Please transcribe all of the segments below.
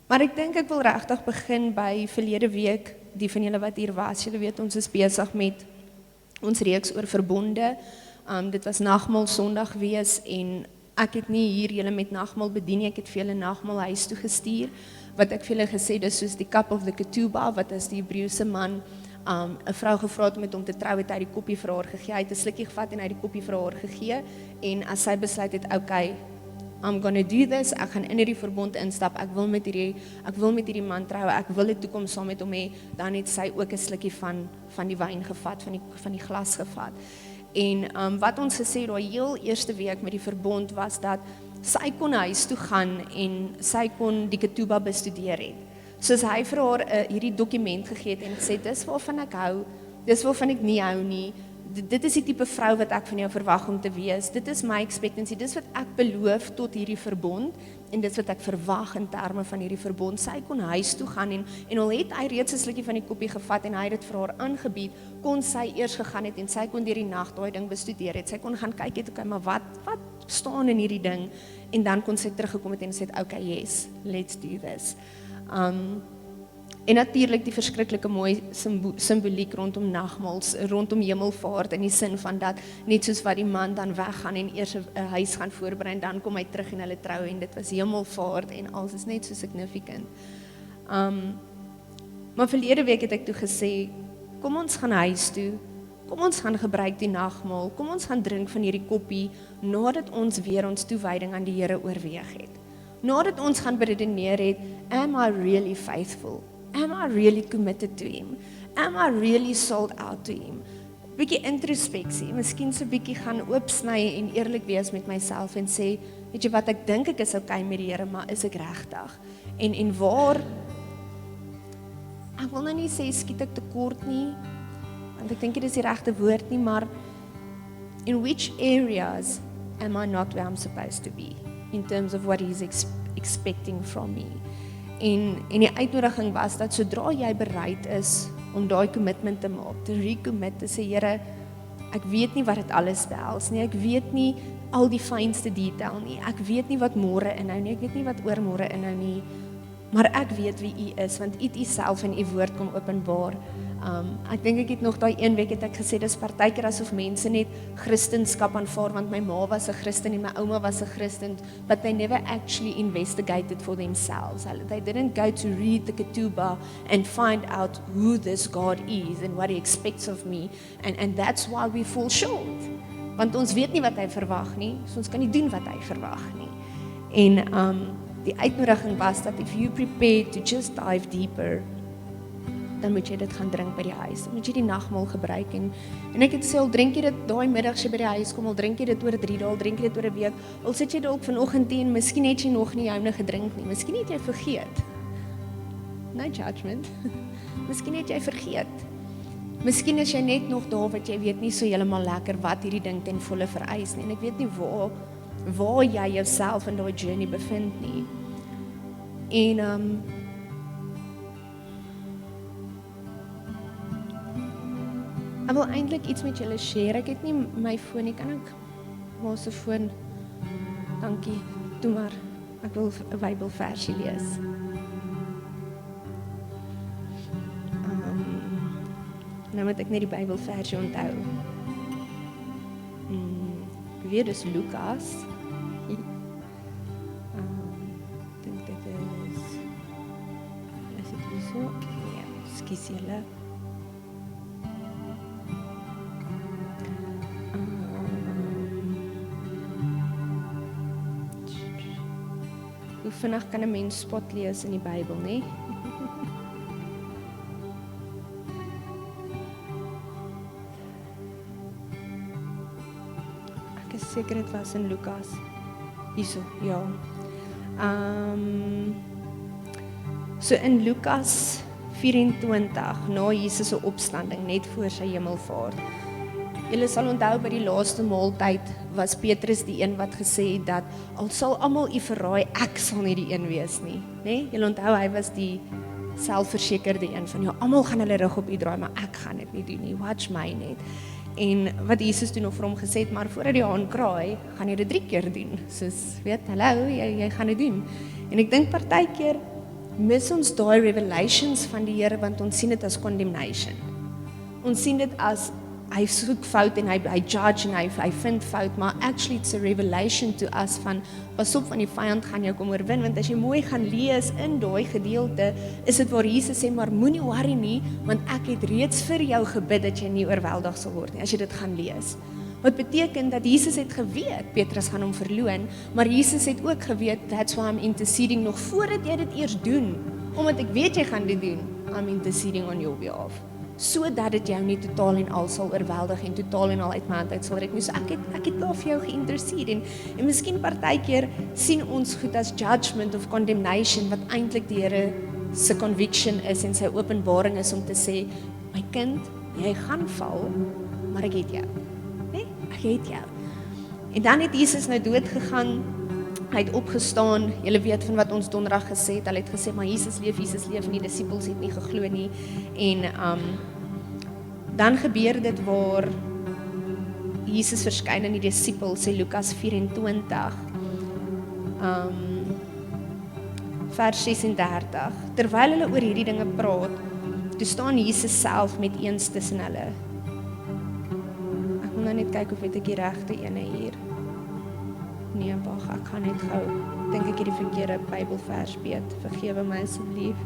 Maar ek dink ek wil regtig begin by verlede week, die van julle wat hier was, julle weet ons is besig met ons reeks oor verbonde. Dit was nagmaal Sondag wees en ek het nie hier julle met nagmaal bedien nie, ek het vir julle nagmaal huis toe gestuur, wat ek vir julle gesê, dis soos die cup of the ketubah, wat as die Hebreëse man 'n vrou gevra het om met hom te trou, het hy die koppie vir haar gegee, hy het 'n slukkie gevat en hy het die koppie vir haar gegee, en as sy besluit het, okay, I'm gonna do this, ek gaan in hierdie verbond instap, ek wil met hierdie man trou, ek wil 'n toekoms saam met hom hê, dan het sy ook 'n slukkie van die wyn gevat, van die glas gevat. En wat ons gesê het, daai heel eerste week met die verbond was dat sy kon huis toe gaan en sy kon die ketubah bestudeer het. Soos hy vir haar hierdie dokument gegee het en gesê, dis waarvan ek hou, dis waarvan ek nie hou nie, dit is die tipe vrou wat ek van jou verwag om te wees, dit is my expectancy, dis wat ek beloof tot hierdie verbond, en dit wat ek verwag in terme van hierdie verbond. Sy kon huis toe gaan en al het hy reeds 'n slukkie van die koppie gevat en hy het dit vir haar aangebied, kon sy eers gegaan het en sy kon deur die nag daai ding bestudeer het. Sy kon gaan kyk het, okay, maar wat staan in hierdie ding, en dan kon sy teruggekom het en sê, okay, yes, let's do this. En natuurlik die verskriklike mooi simboliek rondom nagmaals, rondom hemelvaart, in die sin van dat, net soos wat die man dan weggaan en eers 'n huis gaan voorberei, en dan kom hy terug en hulle trou, en dit was hemelvaart, en alles is net so significant. Maar verlede week het ek toe gesê, kom ons gaan huis toe, kom ons gaan gebruik die nagmaal, kom ons gaan drink van hierdie koppie, nadat ons weer ons toewyding aan die Here oorweeg het. Nadat ons gaan beredeneer het, am I really faithful? Am I really committed to him? Am I really sold out to him? Bietjie introspeksie, miskien so bietjie gaan oopsny en eerlik wees met myself en sê, weet jy wat, ek dink ek is okay met die Here, maar is ek regtig? En waar, ek wil nou nie sê skiet ek tekort nie, want ek dink dit is die regte woord nie, maar in which areas am I not where I'm supposed to be, in terms of what he's expecting from me? En die uitnodiging was dat sodra jy bereid is om daai commitment te maak, te recommit, te sê, Here, ek weet nie wat dit alles behels nie, ek weet nie al die fynste detail nie, ek weet nie wat môre inhou nie, ek weet nie wat oormôre inhou nie, maar ek weet wie U is, want U het U self in U woord kom openbaar. Ek dink ek het nog daai een week het ek gesê, dis partykeer asof mense net Christenskap aanvaar, want my ma was 'n Christen en my ouma was 'n Christen, but they never actually investigated for themselves. They didn't go to read the ketubah and find out who this God is and what He expects of me, and that's why we fall short. Want ons weet nie wat Hy verwag nie, so ons kan nie doen wat Hy verwag nie. En die uitnodiging was dat if you prepare to just dive deeper, dan moet jy dit gaan drink by die huis, dan moet jy die nagmaal gebruik, en ek het sê, al drink jy dit daai middag as jy by die huis kom, al drink jy dit oor 3 dae, al drink jy dit oor 'n week, al sit jy dalk vanoggend teen, miskien het jy nog nie joune gedrink nie, miskien het jy vergeet, no judgment, miskien het jy vergeet, miskien is jy net nog daar, wat jy weet nie so heeltemal lekker, wat hierdie ding ten volle vereis nie, en ek weet nie waar jy jouself in daai journey bevind nie, en ek wil eintlik iets met julle share. Ek het nie my foon nie, kan ek maar se foon, dankie, doe maar, ek wil 'n Bybelversie lees. Nou moet ek net die Bybelversie onthou. Ek weet dis Lukas. Dink dit is dit hier so? Ja, skus julle. Hoe vinnig kan 'n mens spot lees in die Bybel, nê? Ek is seker dit was in Lukas. Hierso, ja. So in Lukas 24, na Jesus se opstanding, net voor sy hemelvaart. Julle sal onthou by die laaste maaltyd was Petrus die een wat gesê het dat al sal almal U verraai, ek sal nie die een wees nie, né? Julle onthou hy was die selfversekerde een van ja, almal gaan hulle rug op U draai, maar ek gaan dit nie doen nie. Watch my net. En wat Jesus toe nog vir hom gesê het, maar voordat die haan kraai, gaan jy dit 3 keer doen. Soos weet, hallo, jy gaan dit doen. En ek dink partykeer mis ons daai revelations van die Here, want ons sien dit as condemnation. Ons sien dit as hy soek fout en hy judge en hy vind fout, maar actually it's a revelation to us van, pas op van die vyand gaan jou kom oorwin, want as jy mooi gaan lees in daai gedeelte, is dit waar Jesus sê, maar moenie worry nie, want ek het reeds vir jou gebid dat jy nie oorweldig sal word nie, as jy dit gaan lees. Wat beteken dat Jesus het geweet, Petrus gaan hom verloon, maar Jesus het ook geweet, that's why I'm interceding, nog voordat jy dit eers doen, omdat ek weet jy gaan dit doen, I'm interceding on your behalf. Sodat dit jou nie totaal en al sal oorweldig en totaal en al uit my hand uit sal rek nie. So ek het daar vir jou geïnteresseerd en miskien partykeer sien ons goed as judgment of condemnation wat eintlik die Here se conviction is en sy openbaring is om te sê, my kind, jy gaan val, maar ek het jou. Nee, ek het jou. En dan het Jesus nou dood gegaan. Hy het opgestaan, julle weet van wat ons donderdag gesê het, hy het gesê, maar Jesus leef, en die disippels het nie geglo nie, en dan gebeur dit waar Jesus verskyn aan die disippels, sê Lukas 24, vers 36, terwyl hulle oor hierdie dinge praat, toe staan Jesus self met eens tussen hulle. Ek moet nou net kyk of het ek die regte ene hier. Nee, wag, ek gaan net gou, dink ek hierdie verkeerde Bybelvers weet, vergewe my asseblief.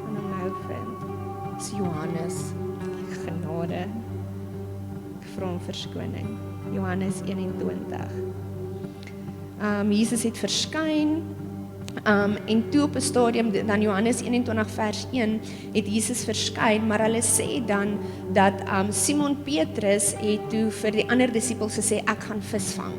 En hom nou vind, is Johannes, genade, ek vra hom verskoning, Johannes 21. Jesus het verskyn, en toe op 'n stadium, dan Johannes 21 vers 1, het Jesus verskyn, maar hulle sê dan, dat Simon Petrus het toe vir die ander disippels gesê, ek gaan vis vang.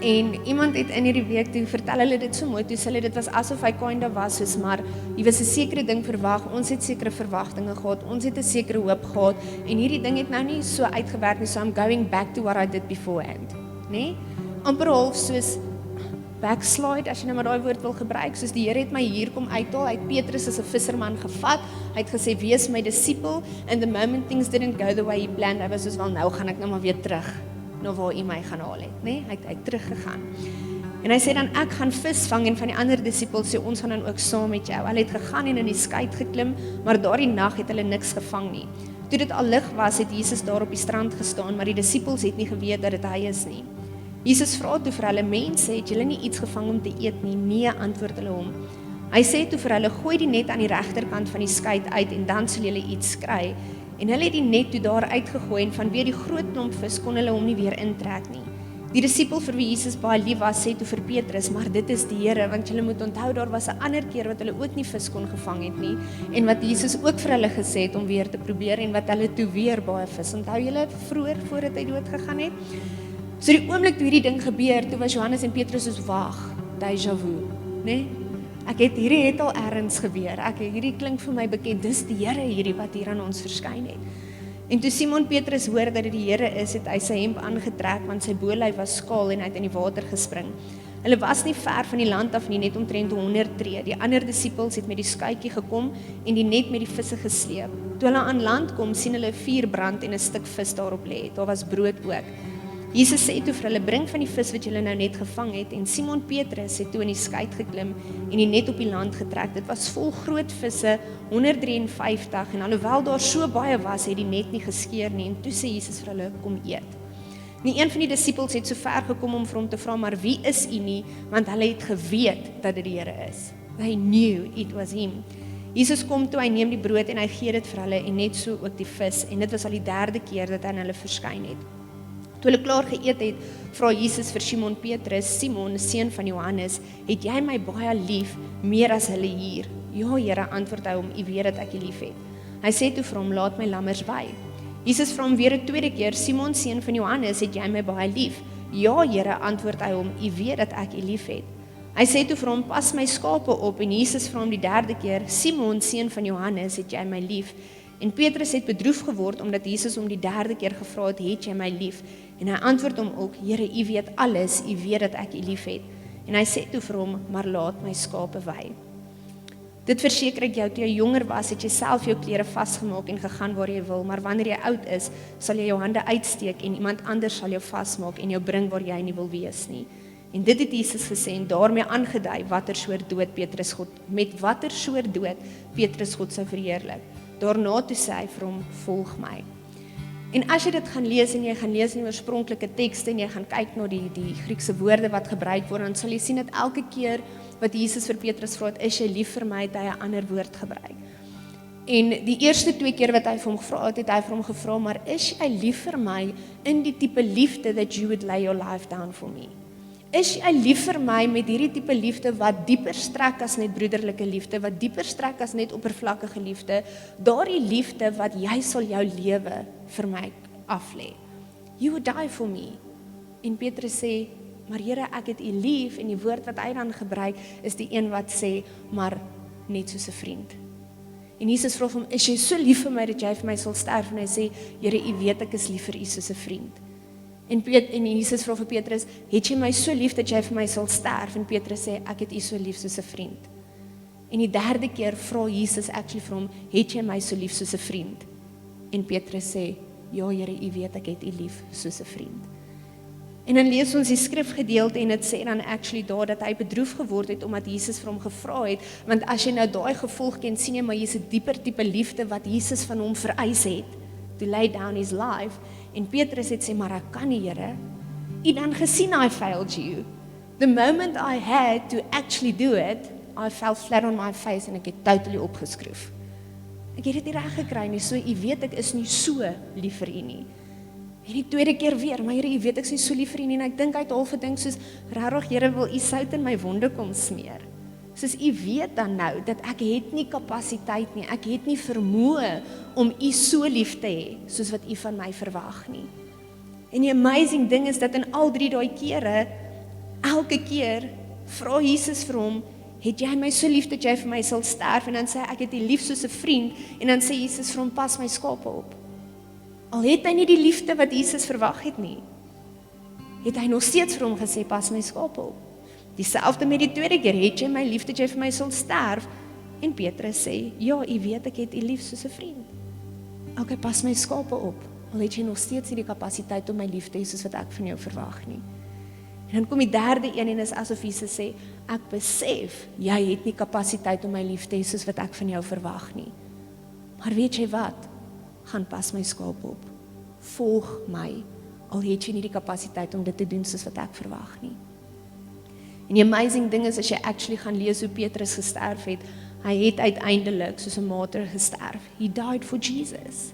En iemand het in hierdie week toe, vertel hulle dit so mooi, toe sê hulle, dit was asof hy kinda was, soos maar, jy was 'n sekere ding verwag, ons het sekere verwagtinge gehad, ons het 'n sekere hoop gehad, en hierdie ding het nou nie so uitgewerk nie, so I'm going back to what I did beforehand, nee? Amper half soos, backslide, as jy nou maar daai woord wil gebruik, soos die Here het my hier kom uithaal, hy het Petrus as 'n visserman gevat, hy het gesê, wees my disipel, and the moment things didn't go the way he planned, hy was soos, wel nou gaan ek nou maar weer terug, na waar hy my gaan haal het, nee, hy het teruggegaan. En hy sê dan, ek gaan vis vang, en van die ander disipels sê, ons gaan dan ook saam met jou. Hulle het gegaan en in die skei geklim, maar daardie nag het hulle niks gevang nie. Toe dit al lig was, het Jesus daar op die strand gestaan, maar die disipels het nie geweet dat dit hy is nie. Jesus vra toe vir hulle, mense, het julle nie iets gevang om te eet nie? Nee, antwoord hulle hom. Hy sê toe vir hulle, gooi die net aan die regterkant van die skei uit, en dan sal julle iets kry. En hulle het die net toe daar uitgegooi, en vanweer die groot klomp vis kon hulle hom nie weer intrek nie. Die disipel vir wie Jesus baie lief was, sê toe vir Petrus, maar dit is die Here, want julle moet onthou, daar was 'n ander keer wat hulle ook nie vis kon gevang het nie, en wat Jesus ook vir hulle gesê het om weer te probeer, en wat hulle toe weer baie vis. Onthou julle vroeër, voordat hy dood gegaan het? So die oomblik toe hierdie ding gebeur, toe was Johannes en Petrus soos, wag, déjà vu, nee? Hierdie het al ergens gebeur, hierdie klink vir my bekend, dis die Here hierdie wat hier aan ons verskyn het. En toe Simon Petrus hoor dat dit die Here is, het hy sy hemp aangetrek, want sy bolyf was skaal en hy het in die water gespring. Hulle was nie ver van die land af nie, net omtrent 100 tree. Die ander disippels het met die skuitjie gekom en die net met die visse gesleep. Toe hulle aan land kom, sien hulle 'n vuur brand en 'n stuk vis daarop lê. Daar was brood ook. Jesus sê toe vir hulle, bring van die vis wat julle nou net gevang het, en Simon Petrus het toe in die skei geklim en die net op die land getrek. Dit was vol groot visse, 153, en alhoewel daar so baie was, het die net nie geskeur nie, en toe sê Jesus vir hulle, kom eet. Nie een van die disippels het so ver gekom om vir hom te vra, maar wie is u nie, want hulle het geweet dat dit die Here is. They knew it was him. Jesus kom toe, hy neem die brood en hy gee dit vir hulle, en net so ook die vis, en dit was al die 3de keer dat hy aan hulle verskyn het. Toe hulle klaar geëet het, vra Jesus vir Simon Petrus, Simon, seun van Johannes, het jy my baie lief, meer as hulle hier? Ja, Here, antwoord hy hom, u weet dat ek u lief het. Hy sê toe vir hom, laat my lammers by. Jesus vra hom weer 'n tweede keer, Simon, seun van Johannes, het jy my baie lief? Ja, Here, antwoord hy hom, u weet dat ek u lief het. Hy sê toe vir hom, pas my skape op, en Jesus vra hom die 3de keer, Simon, seun van Johannes, het jy my lief? En Petrus het bedroef geword, omdat Jesus hom die 3de keer gevra het jy my lief? En hy antwoord hom ook, Here, u weet alles, u weet dat ek u lief het. En hy sê toe vir hom, maar laat my skape wei. Dit verseker ek jou, toe jy jonger was, het jy self jou klere vasgemaak en gegaan waar jy wil, maar wanneer jy oud is, sal jy jou hande uitsteek en iemand anders sal jou vasmaak en jou bring waar jy nie wil wees nie. En dit het Jesus gesê en daarmee aangedui watter soort dood Petrus God, met watter soort dood Petrus God sou verheerlik. Daarna toe sê hy vir hom, volg my. En as jy dit gaan lees en jy gaan lees in die oorspronklike tekste en jy gaan kyk na die Griekse woorde wat gebruik word, dan sal jy sien dat elke keer wat Jesus vir Petrus vra, is jy lief vir my, het hy 'n ander woord gebruik. En die eerste 2 keer wat hy vir hom gevra het, het hy vir hom gevra, maar is jy lief vir my in die tipe liefde that you would lay your life down for me? Is jy lief vir my met hierdie tipe liefde wat dieper strek as net broederlike liefde, wat dieper strek as net oppervlakkige liefde, daardie liefde wat jy sal jou lewe vir my aflê. You would die for me. En Petrus sê, maar Here, ek het U lief, en die woord wat hy dan gebruik, is die een wat sê, maar net soos 'n vriend. En Jesus vra hom, is jy so lief vir my, dat jy vir my sal sterf? En hy sê, Here, U weet ek is lief vir U soos 'n vriend. En Jesus vra vir Petrus, het jy my so lief, dat jy vir my sal sterf? En Petrus sê, ek het U so lief soos 'n vriend. En die 3de keer vra Jesus actually vir hom, het jy my so lief soos 'n vriend? En Petrus sê, ja Here, U weet ek het U lief soos 'n vriend. En dan lees ons die skrifgedeelte en dit sê dan actually daar dat hy bedroef geword het omdat Jesus vir hom gevra het, want as jy nou daai gevolg ken, sien jy maar hier's 'n dieper tipe liefde wat Jesus van hom vereis het, to lay down his life, en Petrus het sê, maar ek kan nie Here, U dan gesien I failed you. The moment I had to actually do it, I fell flat on my face en ek het totally opgeskroef. Ek het dit nie reg gekry nie, so U weet ek is nie so lief vir U nie. En die 2de keer weer, maar Here, U weet ek is nie so lief vir U nie, en ek dink hy het al gedink soos, regtig Here, wil U sout in my wonde kom smeer. Soos U weet dan nou, dat ek het nie kapasiteit nie, ek het nie vermoë om U so lief te hê, soos wat U van my verwag nie. En die amazing ding is dat in al 3 daai kere, elke keer, vra Jesus vir hom, het jy my so lief dat jy vir my sal sterf? En dan sê hy, ek het U lief soos 'n vriend, en dan sê Jesus vir hom, pas my skape op. Al het hy nie die liefde wat Jesus verwag het nie, het hy nog steeds vir hom gesê, pas my skape op. Dieselfde met die 2de keer, het jy my lief dat jy vir my sal sterf? En Petrus sê, ja, U weet ek het U lief soos 'n vriend. Ok, pas my skape op, al het jy nog steeds nie die kapasiteit om my lief te hê soos wat ek van jou verwag nie. En dan kom die 3de een en is asof Jesus sê, ek besef, jy het nie kapasiteit om my lief te hê soos wat ek van jou verwag nie. Maar weet jy wat? Gaan pas my skape op. Volg my, al het jy nie die kapasiteit om dit te doen soos wat ek verwag nie. En die amazing ding is, as jy actually gaan lees hoe Petrus gesterf het, hy het uiteindelik soos 'n martyr gesterf. He died for Jesus.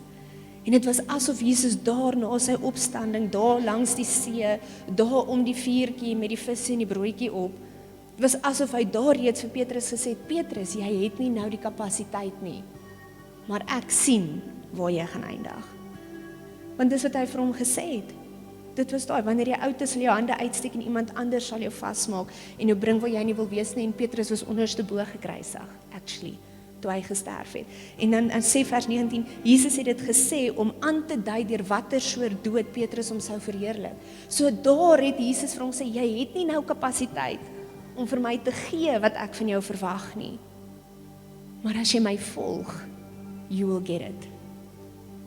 En dit was asof Jesus daar na sy opstanding, daar langs die see, daar om die vuurtjie met die visse en die broodjie op, dit was asof hy daar reeds vir Petrus gesê het, Petrus, jy het nie nou die kapasiteit nie, maar ek sien waar jy gaan eindig. Want dis wat hy vir hom gesê het. Dit was daai, wanneer jy oud is, sal jou hande uitsteek en iemand anders sal jou vasmaak en jou bring waar jy nie wil wees nie, en Petrus was onderste bo gekruisig, actually, toe hy gesterf het. En dan sê vers 19, Jesus het dit gesê om aan te dui deur watter soort dood Petrus hom sou verheerlik. So daar het Jesus vir hom sê, jy het nie nou kapasiteit om vir my te gee wat ek van jou verwag nie. Maar as jy my volg, you will get it.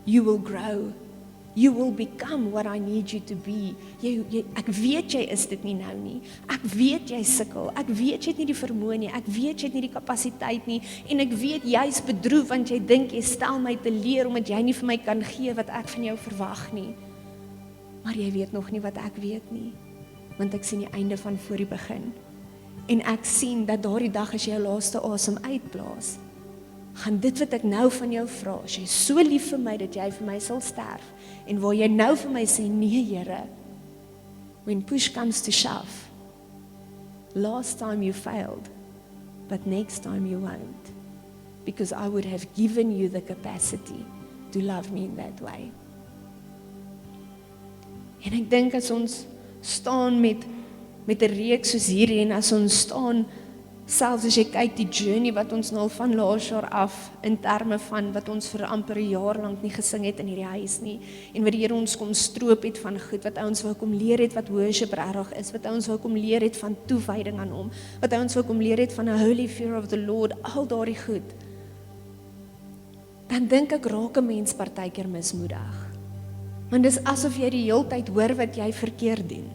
You will grow. You will become what I need you to be. Ek weet jy is dit nie nou nie. Ek weet jy sukkel. Ek weet jy het nie die vermoë nie. Ek weet jy het nie die kapasiteit nie. En ek weet jy's bedroef want jy dink jy stel my te leer omdat jy nie vir my kan gee wat ek van jou verwag nie. Maar jy weet nog nie wat ek weet nie. Want ek sien die einde van voor die begin. En ek sien dat daardie dag as jy jou laaste asem uitblaas, gaan dit wat ek nou van jou vra, as jy so lief vir my dat jy vir my sal sterf, en waar jy nou vir my sê, nee Here, when push comes to shove, last time you failed, but next time you won't, because I would have given you the capacity to love me in that way. En ek dink as ons staan met 'n reeks soos hierdie, en as ons staan, selfs as jy kyk die journey wat ons nou van laas jaar af, in terme van wat ons vir amper 'n jaar lank nie gesing het in hierdie huis nie, en wat die Here ons kom stroop het van goed, wat ons wou kom leer het wat worship regtig is, wat ons wou kom leer het van toewyding aan hom, wat ons wou kom leer het van 'n holy fear of the Lord, al daardie goed, dan dink ek raak 'n mens partykeer mismoedig. Want dis asof jy die hele tyd hoor wat jy verkeerd doen,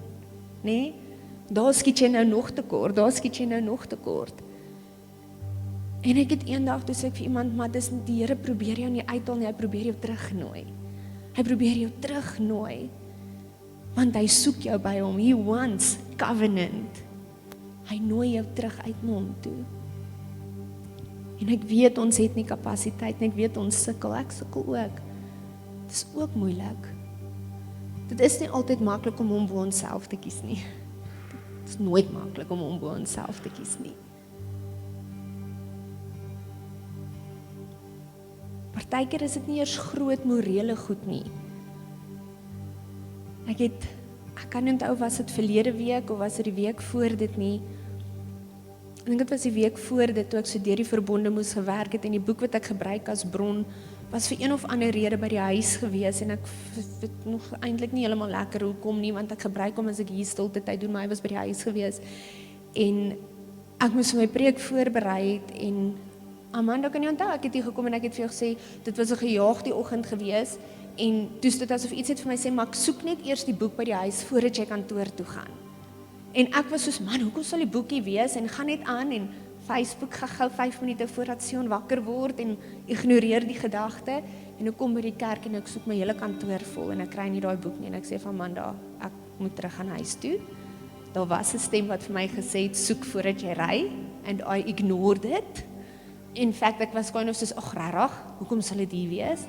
nê? Daar skiet jy nou nog tekort, daar skiet jy nou nog tekort. En ek het eendag toe sê ek vir iemand, maar dis die Here probeer jou nie uithaal nie, hy probeer jou terugnooi. Hy probeer jou terugnooi, want hy soek jou by hom, he wants covenant. Hy nooi jou terug uit na hom toe. En ek weet ons het nie kapasiteit, en ek weet ons sukkel, ek sukkel ook. Dit is ook moeilik. Dit is nie altyd maklik om hom bo onsself te kies nie. Dit is nooit maklik om hom bo onsself te kies nie. Partykeer is dit nie eers groot morele goed nie. Ek kan nie onthou, was dit verlede week of was dit die week voor dit nie. Ek dink dit was die week voor dit, toe ek so deur die verbonde moes gewerk het en die boek wat ek gebruik as bron, was vir een of ander rede by die huis gewees en ek weet nog eintlik nie heeltemal lekker hoekom nie, want ek gebruik hom as ek hier stilte tyd doen, maar hy was by die huis gewees. En ek moes my preek voorberei het en Amanda kan nie onthou, ek het hier gekom en ek het vir jou gesê, dit was 'n gejaagde oggend gewees en toe dit asof iets het vir my sê, maar ek soek net eers die boek by die huis voordat jy kantoor toe gaan. En ek was soos, man, hoekom sal die boekie wees en gaan net aan en Facebook gou 5 minute voordat Sion wakker word en ignoreer die gedagte en ek kom by die kerk en ek soek my hele kantoor vol en ek kry nie daai boek nie en ek sê van Amanda, ek moet terug gaan huis toe. Daar was 'n stem wat vir my gesê het, soek voordat jy ry and I ignored it. In fact, ek was kind of soos, ag regtig, hoekom sal dit hier wees?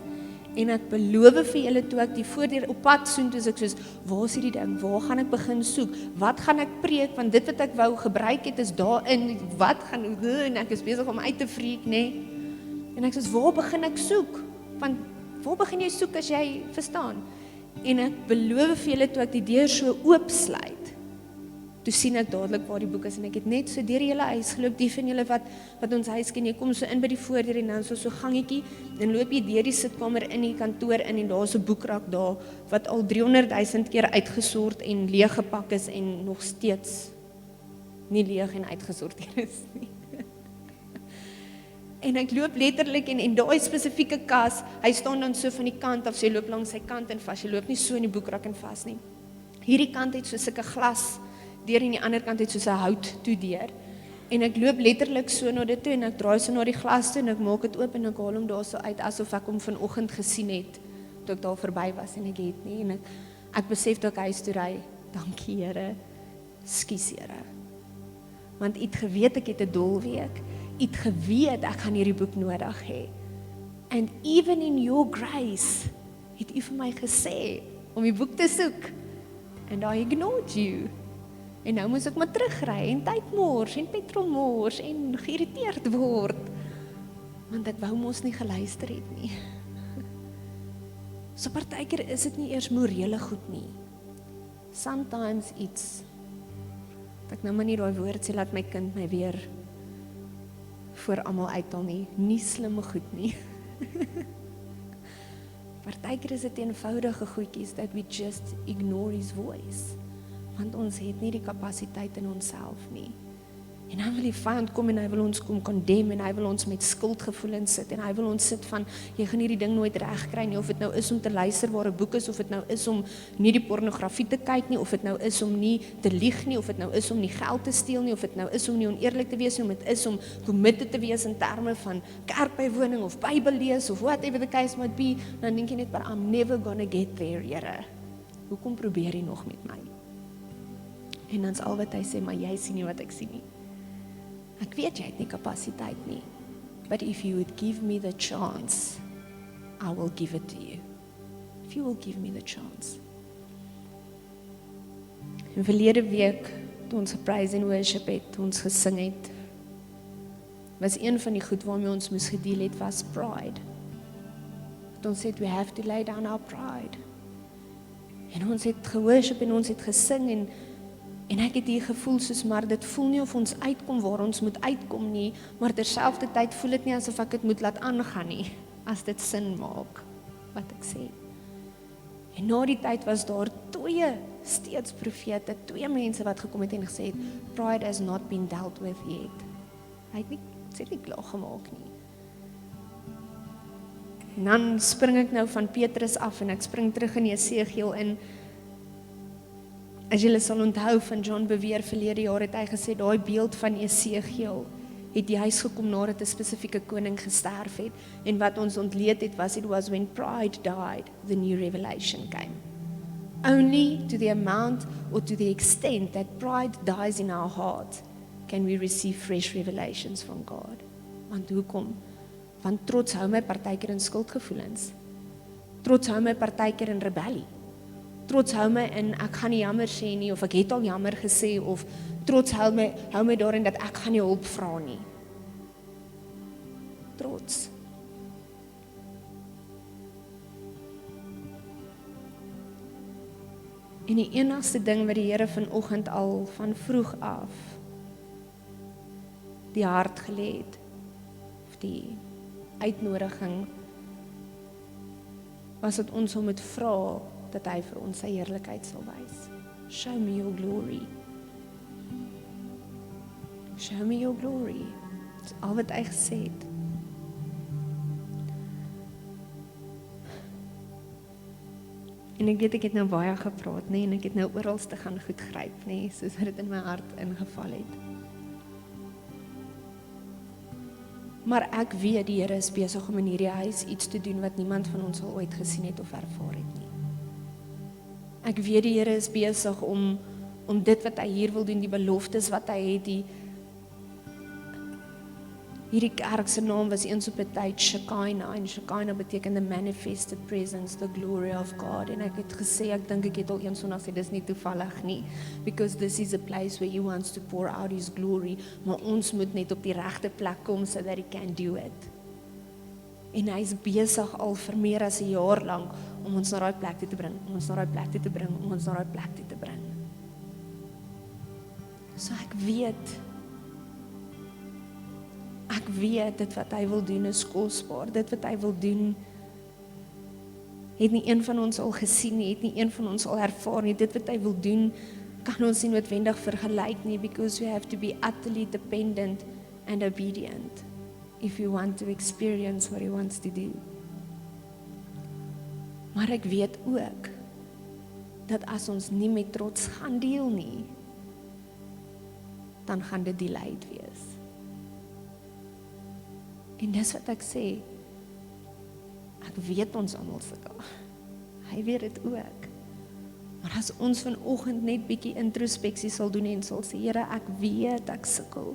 En ek beloof vir julle toe ek die voordeur op pad soen, toe ek soos, waar is hierdie ding, waar gaan ek begin soek, wat gaan ek preek, want dit wat ek wou gebruik het is daarin, wat gaan, en ek is besig om uit te freak, nee. En ek soos, waar begin ek soek? Want waar begin jy soek as jy verstaan? En ek beloof vir julle toe ek die deur so oopsluit, toe sien ek dadelik waar die boek is en ek het net so deur die hele huis geloop, die van julle wat ons huis ken, jy kom so in by die voordeur en dan so gangetjie, dan loop jy deur die sitkamer in die kantoor in en daar is 'n boekrak daar, wat al 300.000 keer uitgesort en leeggepak is en nog steeds nie leeg en uitgesorteer is nie. En ek loop letterlik en daai spesifieke kas, hy staan dan so van die kant af, so jy loop langs sy kant en vas, jy loop nie so in die boekrak en vas nie. Hierdie kant het so sulke glas deur en die ander kant het soos 'n hout toe deur. En ek loop letterlik so na dit toe en ek draai so na die glas toe en ek maak dit oop en ek haal hom daar so uit asof ek hom vanoggend gesien het toe ek daar verby was en ek het nie en ek besef toe ek huis toe ry, dankie Here, skus Here. Want U het geweet ek het 'n doelweek. U het geweet ek gaan hierdie boek nodig hê. And even in your grace het U vir my gesê om die boek te soek. And I ignored you. En nou moes ek maar terugry en tyd mors en petrol mors en geïrriteerd word. Want ek wou mos nie geluister het nie. So partykeer is dit nie eers morele goed nie. Sometimes it's, ek nou maar nie daai woord sê, laat my kind my weer voor almal uithaal nie slimme goed nie. Partykeer is dit eenvoudige goedjies that we just ignore his voice. Want ons het nie die kapasiteit in onsself nie. En hy wil die vyand kom en hy wil ons kom condemn en hy wil ons met skuldgevoelens sit en hy wil ons sit van, jy gaan hierdie ding nooit reg kry nie, of dit nou is om te luister waar 'n boek is, of dit nou is om nie die pornografie te kyk nie, of dit nou is om nie te lieg nie, of dit nou is om nie geld te steel nie, of dit nou is om nie oneerlik te wees nie, of dit is om committed te wees in terme van kerkbywoning of Bybel lees of whatever the case might be, dan dink jy net, but I'm never gonna get there, Here. Hoekom probeer jy nog met my? En dan is al wat hy sê, maar jy sien nie wat ek sien nie. Ek weet jy het nie kapasiteit nie. But if you would give me the chance, I will give it to you. If you will give me the chance. En verlede week, toe ons praise and worship het, toe ons gesing het, was een van die goed waarmee ons moes gedeel het, was pride. Dat ons het, we have to lay down our pride. En ons het geworship en ons het gesing en ek het hier gevoel soos, maar dit voel nie of ons uitkom waar ons moet uitkom nie, maar terselfdertyd voel dit nie asof ek dit moet laat aangaan nie, as dit sin maak, wat ek sê. En na die tyd was daar 2 steeds profete, 2 mense wat gekom het en gesê het, pride has not been dealt with yet. Hy het nie klaar gemaak nie. En dan spring ek nou van Petrus af en ek spring terug in Jesegiel in. as julle sal onthou van John Bevere verlede jaar het hy gesê, daai beeld van Esegiel het juis gekom nadat 'n spesifieke koning gesterf het, en wat ons ontleed het was, it was when pride died, the new revelation came. Only to the amount or to the extent that pride dies in our hearts, can we receive fresh revelations from God. Want hoekom? Want trots hou my partykeer in skuldgevoelens. Trots hou my partykeer in rebellie. Trots hou my in, ek gaan nie jammer sê nie, of ek het al jammer gesê, of trots hou my daarin dat ek gaan nie hulp vra nie. Trots. En die enigste ding wat die Here vanoggend al van vroeg af die hart gelê het, of die uitnodiging, was dat ons hom moet vra dat hy vir ons sy heerlikheid sal wys. Show me your glory. Show me your glory. Dis al wat hy gesê het. En ek weet ek het nou baie gepraat, nee, en ek het nou oralste gaan goed gryp, nee, soos wat dit in my hart ingeval het. Maar ek weet die Here is besig om in hierdie huis iets te doen wat niemand van ons al ooit gesien het of ervaar het nie. Ek weet die Here is besig om dit wat hy hier wil doen, die beloftes wat hy het, hierdie kerk se naam was eens op 'n tyd Shekinah, en Shekinah beteken the manifested presence, the glory of God, en ek het gesê, ek dink ek het al eens vandag sê, dis nie toevallig nie, because this is a place where he wants to pour out his glory, maar ons moet net op die regte plek kom, so that he can do it. En hy is besig al vir meer as 'n jaar lank, om ons na daai plek toe te bring, om ons na daai plek toe te bring, om ons na daai plek toe te bring. So ek weet dit wat hy wil doen is kosbaar, dit wat hy wil doen, het nie een van ons al gesien nie, het nie een van ons al ervaar nie, dit wat hy wil doen, kan ons nie noodwendig vergelyk nie, because we have to be utterly dependent and obedient, if you want to experience what he wants to do. Maar ek weet ook, dat as ons nie met trots gaan deel nie, dan gaan dit delayed wees. En dis wat ek sê, ek weet ons almal sukkel. Hy weet dit ook. Maar as ons vanoggend net bietjie introspeksie sal doen en sal sê, Here, ek weet ek sukkel.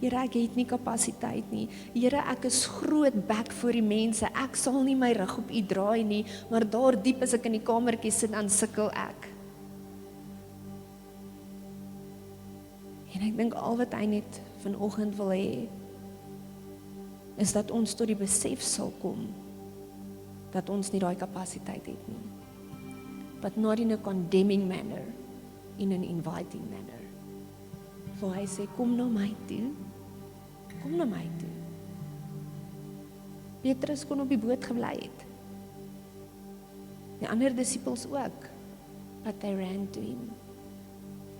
Here, ek het nie kapasiteit nie. Here, ek is groot bek voor die mense. Ek sal nie my rug op U draai nie, maar daar diep as ek in die kamertjie sit, dan sukkel ek. En ek dink al wat hy net vanoggend wil hê, is dat ons tot die besef sal kom, dat ons nie daai kapasiteit het nie. But not in a condemning manner, in an inviting manner. Waar hy sê, kom na my toe, kom na my toe. Petrus kon op die boot gebly het. Die ander disippels ook, but they ran to him.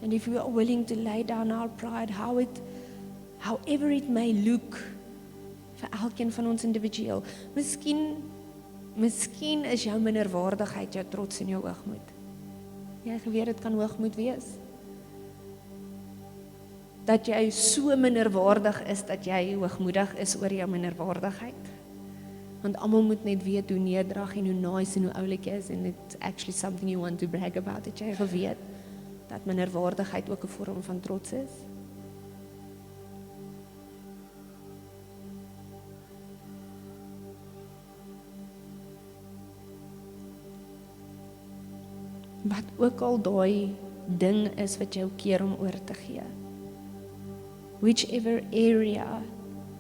And if we are willing to lay down our pride, however it may look, vir elkeen van ons individueel. Miskien is jou minderwaardigheid jou trots en jou hoogmoed. Jy geweet dit kan hoogmoed wees. Dat jy so minderwaardig is, dat jy hoogmoedig is oor jou minderwaardigheid. Want almal moet net weet hoe nederig en hoe nice en hoe oulik jy is, and it's actually something you want to brag about, dat jy geweet dat minderwaardigheid ook 'n vorm van trots is. Wat ook al daai ding is wat jou keer om oor te gee. Whichever area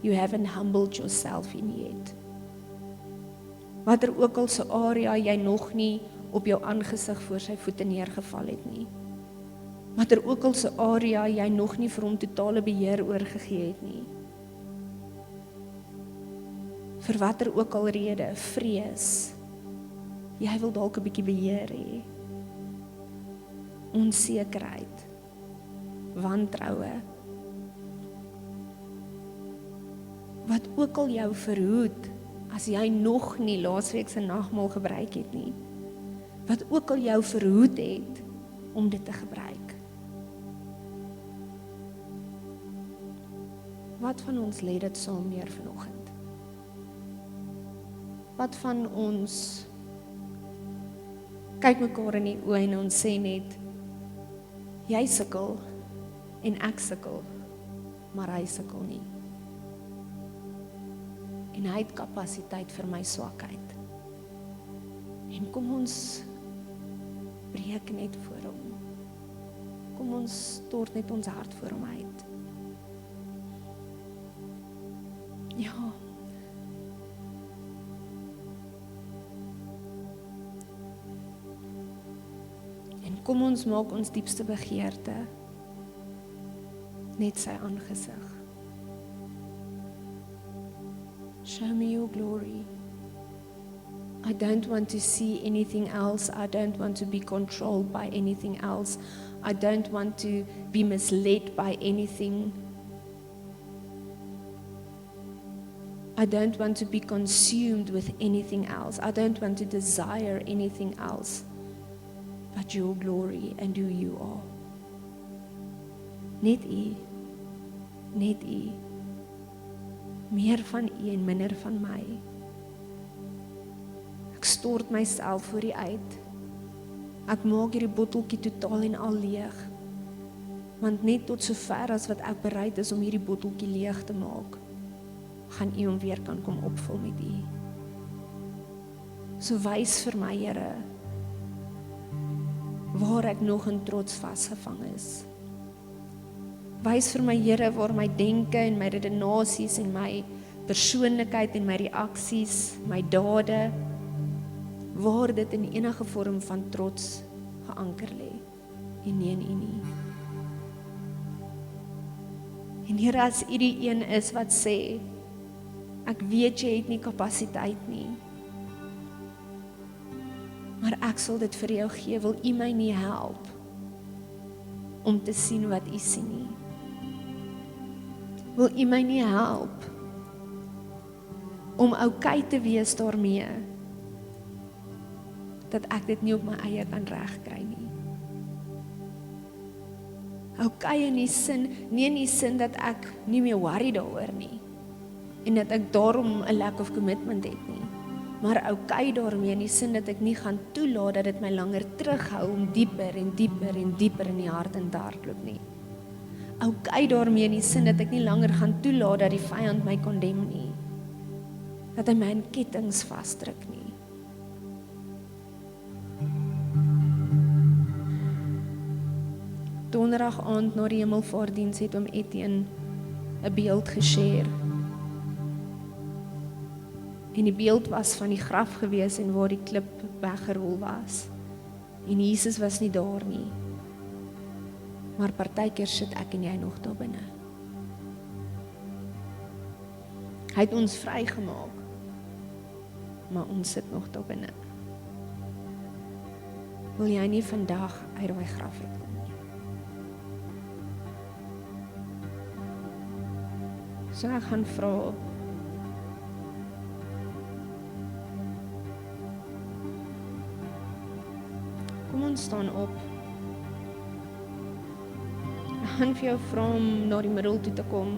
you haven't humbled yourself in yet. Wat ook al se area jy nog nie op jou aangesig voor sy voete neergeval het nie. Wat ook al se area jy nog nie vir hom totale beheer oorgegee het nie. Vir watter ook al rede, vrees. Jy wil dalk 'n bietjie beheer hê. Onsekerheid, wantroue, wat ook al jou verhoed, as jy nog nie laasweek se nagmaal gebruik het nie, wat ook al jou verhoed het, om dit te gebruik. Wat van ons lê dit saam neer vanoggend? Wat van ons kyk mekaar in die oë en ons sê net, jy sukkel en ek sukkel, maar hy sukkel nie. En hy het kapasiteit vir my swakheid. En kom ons breek net voor hom. Kom ons stort net ons hart voor hom uit. Ja. En kom ons maak ons diepste begeerte net sy aangesig. Show me your glory. I don't want to see anything else. I don't want to be controlled by anything else. I don't want to be misled by anything. I don't want to be consumed with anything else. I don't want to desire anything else but your glory and who you are. Net U, net U. Meer van U en minder van my. Ek stort myself voor U uit. Ek maak hierdie botteltjie totaal en al leeg. Want net tot sover as wat ek bereid is om hierdie botteltjie leeg te maak, gaan U hom weer kan kom opvul met U. So wys vir my, Here, waar ek nog in trots vasgevang is. Wys vir my, Here, waar my denke en my redenasies en my persoonlikheid en my reaksies, my dade, waar dit in enige vorm van trots geanker lê en nie in U nie. En Here, as U die een is wat sê, ek weet jy het nie kapasiteit nie, maar ek sal dit vir jou gee, wil U my nie help om te sien wat U sien nie. Wil U my nie help om oukei te wees daarmee, dat ek dit nie op my eie kan regkry nie. Oukei in die sin, nie in die sin dat ek nie meer worry daaroor nie, en dat ek daarom 'n lack of commitment het nie, maar oukei daarmee in die sin dat ek nie gaan toelaat dat dit my langer terughou om dieper en dieper en dieper in die hart en te hardloop nie. Oukei daarmee in die sin dat ek nie langer gaan toelaat dat die vyand my condemn nie, dat hy my in kettinge vasdruk nie. Donderdag aand na die hemelvaartdiens het oom Etienne 'n beeld geshare. En die beeld was van die graf gewees en waar die klip weggerol was. En Jesus was nie daar nie. Maar partykeer sit ek en jy nog daar binne. Hy het ons vrygemaak, maar ons sit nog daar binne. Wil jy nie vandag uit daai graf uitkom nie? So ek gaan vra, kom ons staan op. Ek gaan vir jou vra om na die middel toe te kom.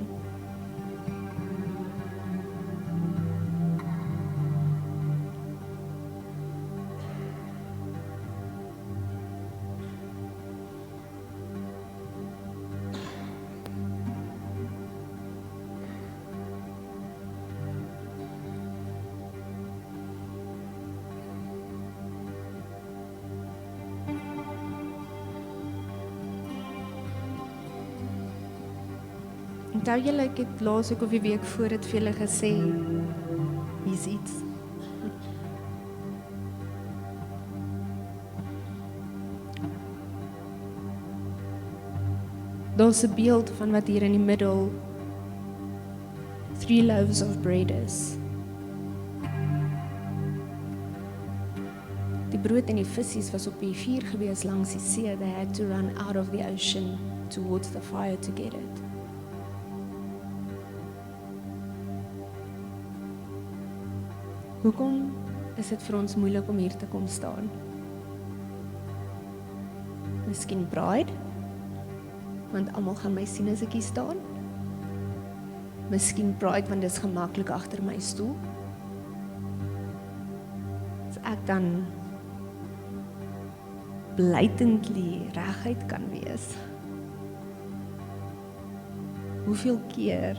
Onthou julle, ek het laas ook of die week voor het vir julle gesê, hier's iets. Daar's 'n beeld van wat hier in die middel 3 loaves of bread is. Die brood en die visse was op die vuur gewees langs die see. They had to run out of the ocean towards the fire to get it. Hoekom is dit vir ons moeilik om hier te kom staan? Miskien pride, want almal gaan my sien as ek hier staan. Miskien pride, want dit is gemaklik agter my stoel. As ek dan blatantly reguit kan wees. Hoeveel keer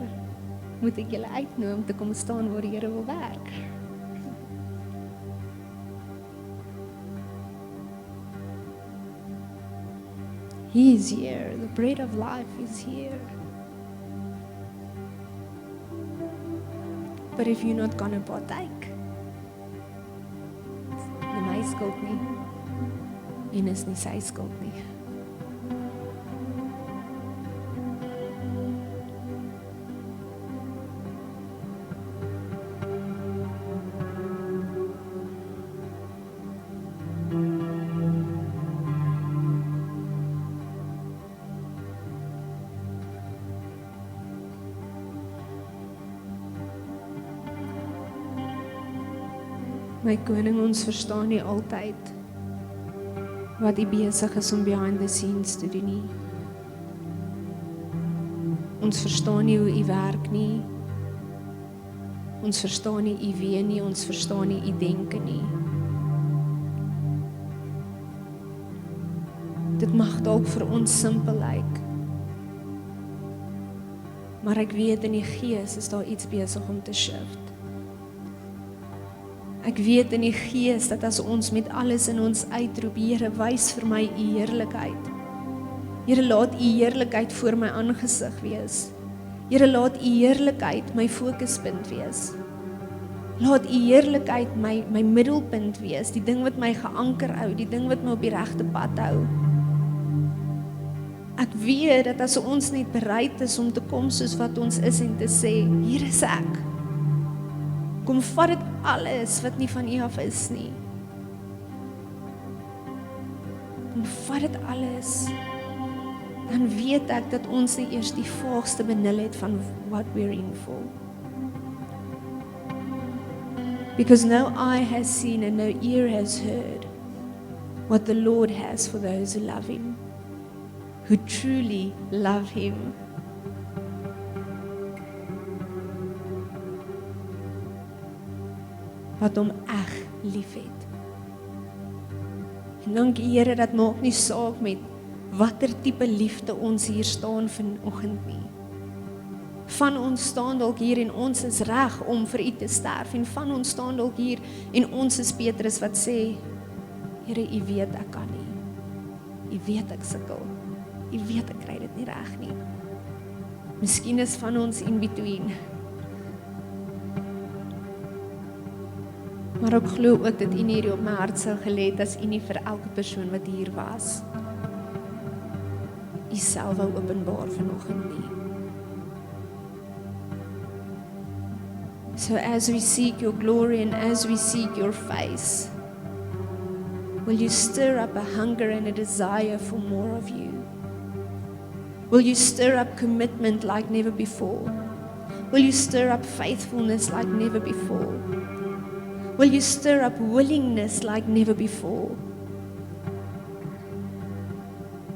moet ek julle uitnooi om te kom staan waar die Here wil werk? He is here. The bread of life is here. But if you're not gonna partake, nie my skuld nie, en is nie sy skuld nie. My koning, ons verstaan nie altyd wat U besig is om behind the scenes te doen nie. Ons verstaan nie hoe U werk nie. Ons verstaan nie U weet nie, ons verstaan nie U denke nie. Dit mag dalk vir ons simpel lyk. Maar ek weet in die gees is daar iets besig om te shift. Ek weet in die gees dat as ons met alles in ons uitroep, Here, wys vir my U heerlikheid. Here, laat U heerlikheid voor my aangesig wees. Here, laat U heerlikheid my fokuspunt wees. Laat U heerlikheid my middelpunt wees, die ding wat my geanker hou, die ding wat my op die regte pad hou. Ek weet dat as ons net bereid is om te kom soos wat ons is en te sê, hier is ek. Kom vat dit alles wat nie van U af is nie. Kom vat dit alles. Dan weet ek dat ons nie eers die vaagste benul het van what we're in for. Because no eye has seen and no ear has heard what the Lord has for those who love Him, who truly love Him. Wat hom eg lief het. En dankie Here, dat maak nie saak met watter tipe liefde ons hier staan vanoggend nie. Van ons staan dalk hier en ons is reg om vir U te sterf, en van ons staan dalk hier en ons is Petrus wat sê, Here, U weet ek kan nie. U weet ek sukkel. U weet ek kry dit nie reg nie. Miskien is van ons in between. Maar ek glo ook dat U hierdie op my hart sou gelê het as U nie vir elke persoon wat hier was, U self wou openbaar vanoggend nie. So as we seek Your glory and as we seek Your face, will You stir up a hunger and a desire for more of You? Will You stir up commitment like never before? Will You stir up faithfulness like never before? Will You stir up willingness like never before?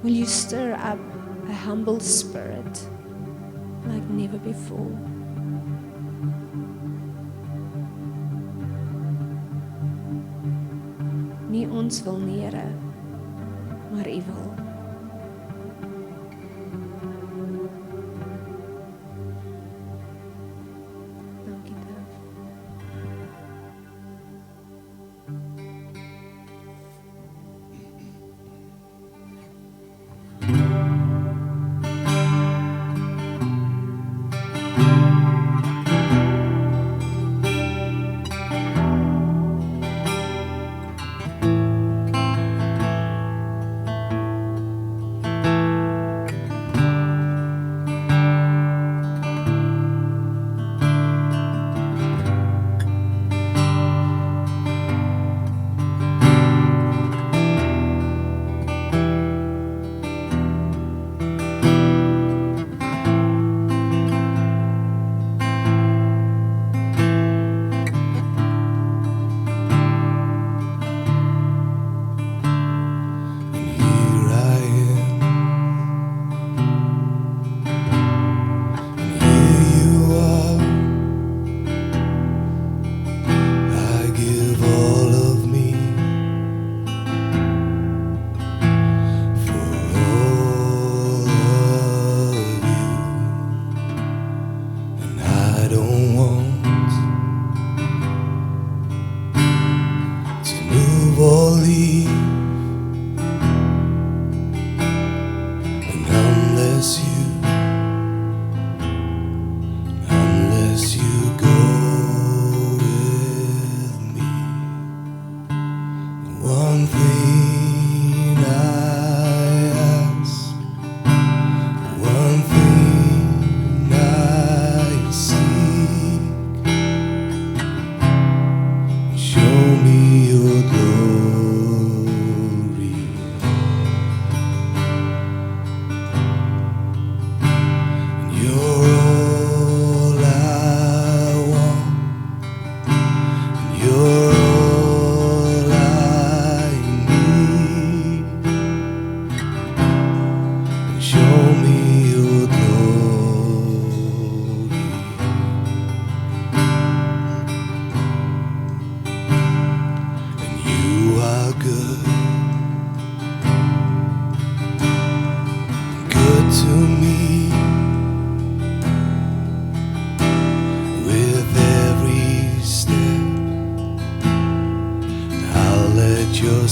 Will You stir up a humble spirit like never before? Nie ons wil nie, Here, maar U wil.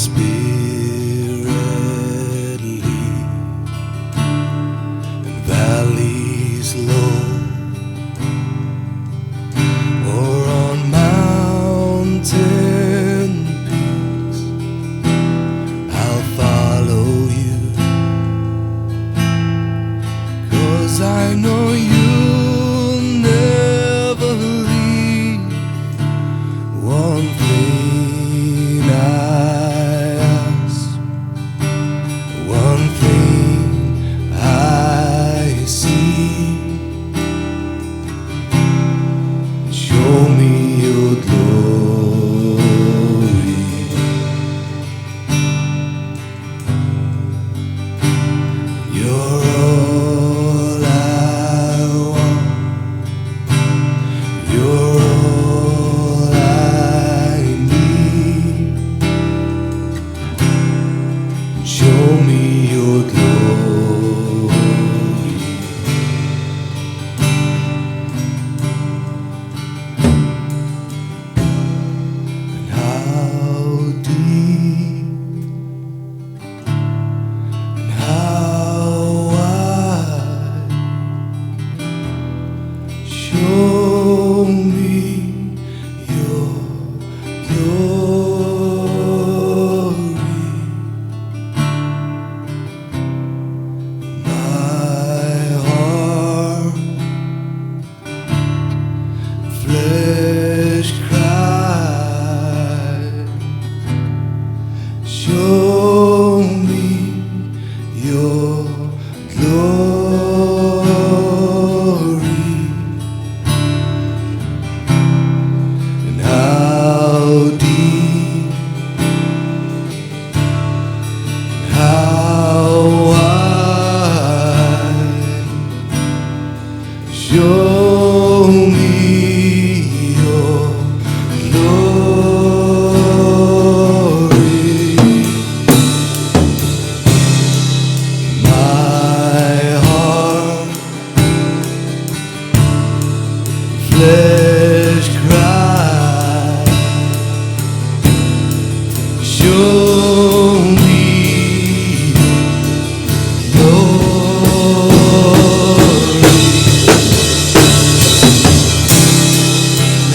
Spirit lead, and valleys low, or on mountain peaks, I'll follow you, 'cause I know you'll never leave. One thing I ask, one thing I see, show me your glory. You're all I want, you're all I need. Show me your glory. And how deep and how wide, show me your glory. My heart, flesh cry, show me your glory. And how deep, how wide, show me your glory. My heart, flesh cry, show me your glory.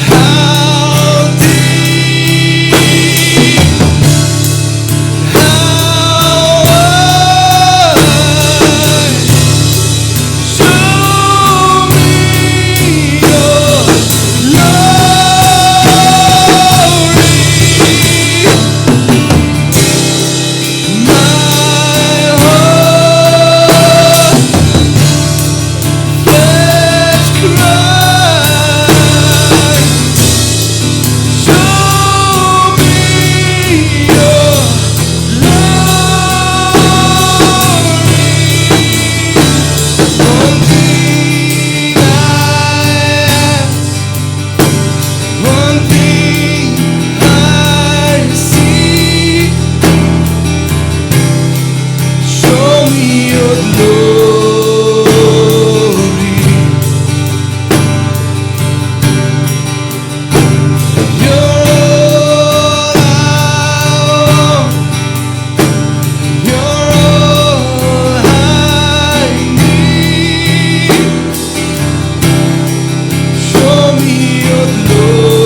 How deep, how wide, show me your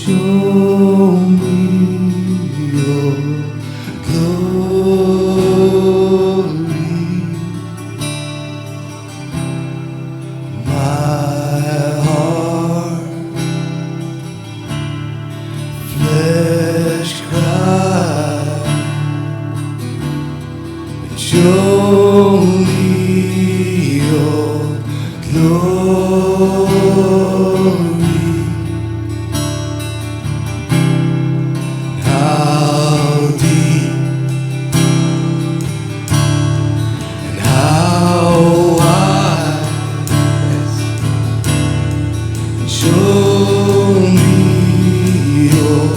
Show me your glory. My heart, flesh cry. Show me your glory. How deep and how wide. Show me your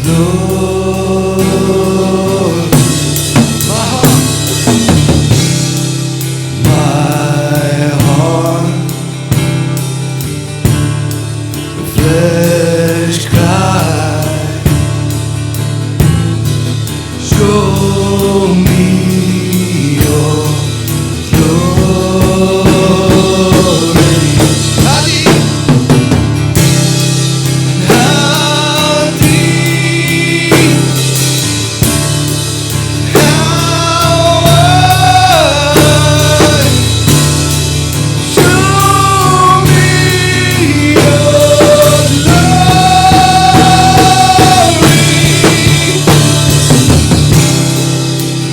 glory. My heart, flesh cry. Show me your glory. How deep, how wide. Show me your glory.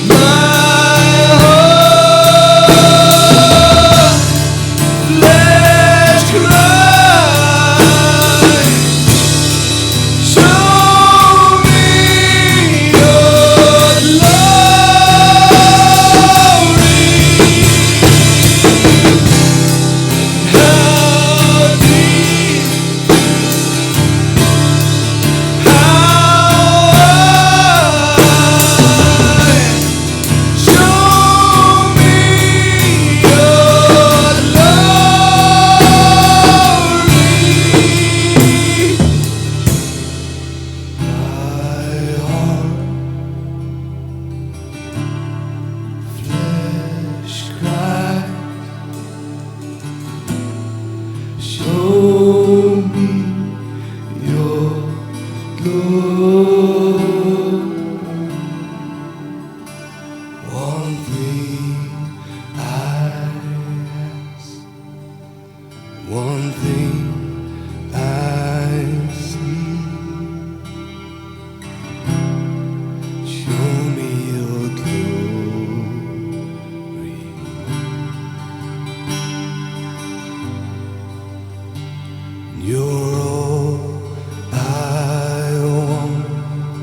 My heart, flesh cry. Show me your glory. How deep, how wide. Show me your glory. My heart, flesh cry. Show me your glory. One thing I ask, one thing I see. Show me your glory. You're all I want.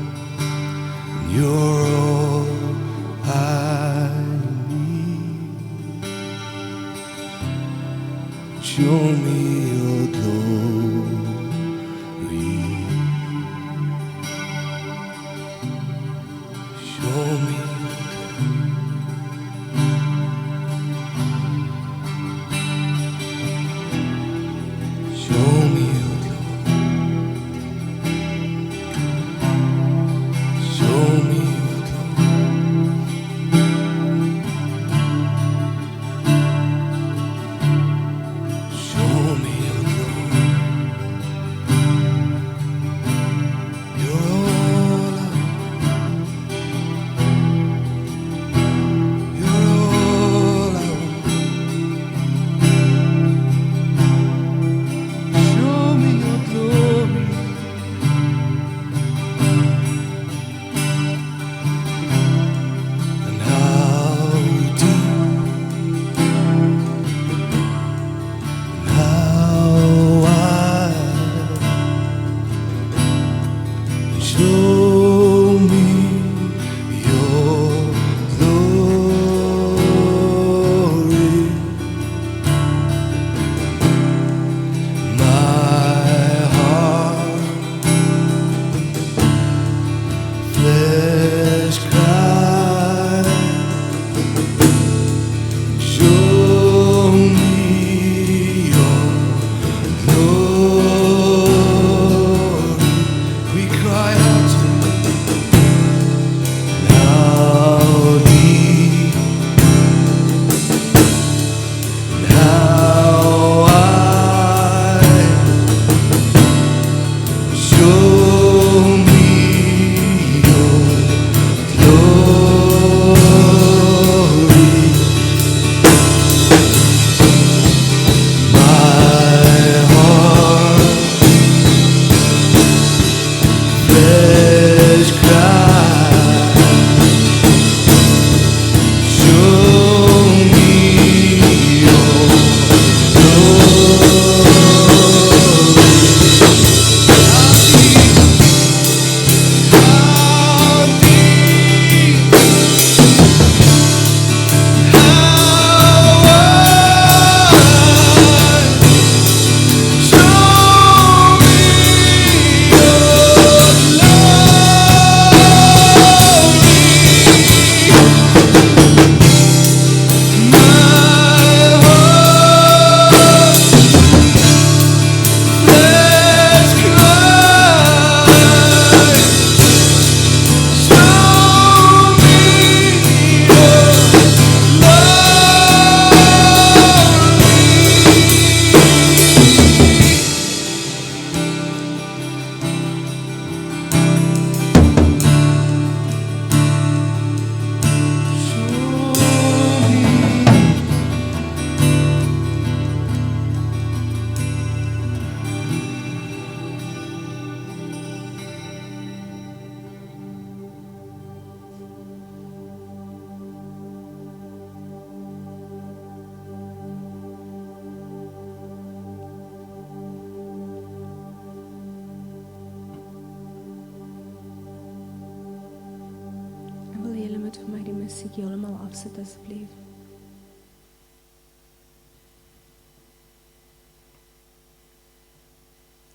net vir my die musiek heeltemal afsit asseblief.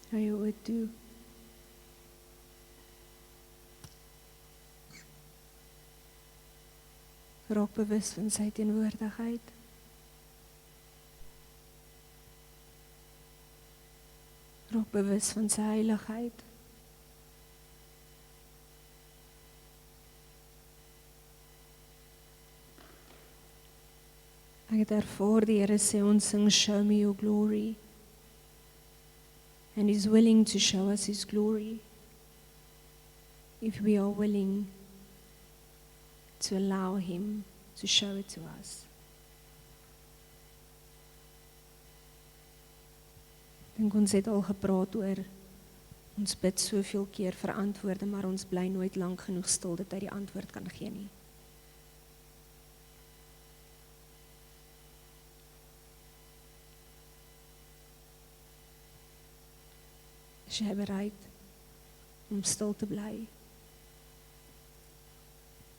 Hou jou oë toe. Raak bewus van sy teenwoordigheid. Raak bewus van sy heiligheid. Ek het ervaar die Here sê ons sing Show Me Your Glory. And He's willing to show us His glory. If we are willing to allow Him to show it to us. Dink ons het al gepraat oor, ons bid soveel keer vir antwoorde, maar ons bly nooit lank genoeg stil dat hy die antwoord kan gee nie. Is jy bereid om stil te bly?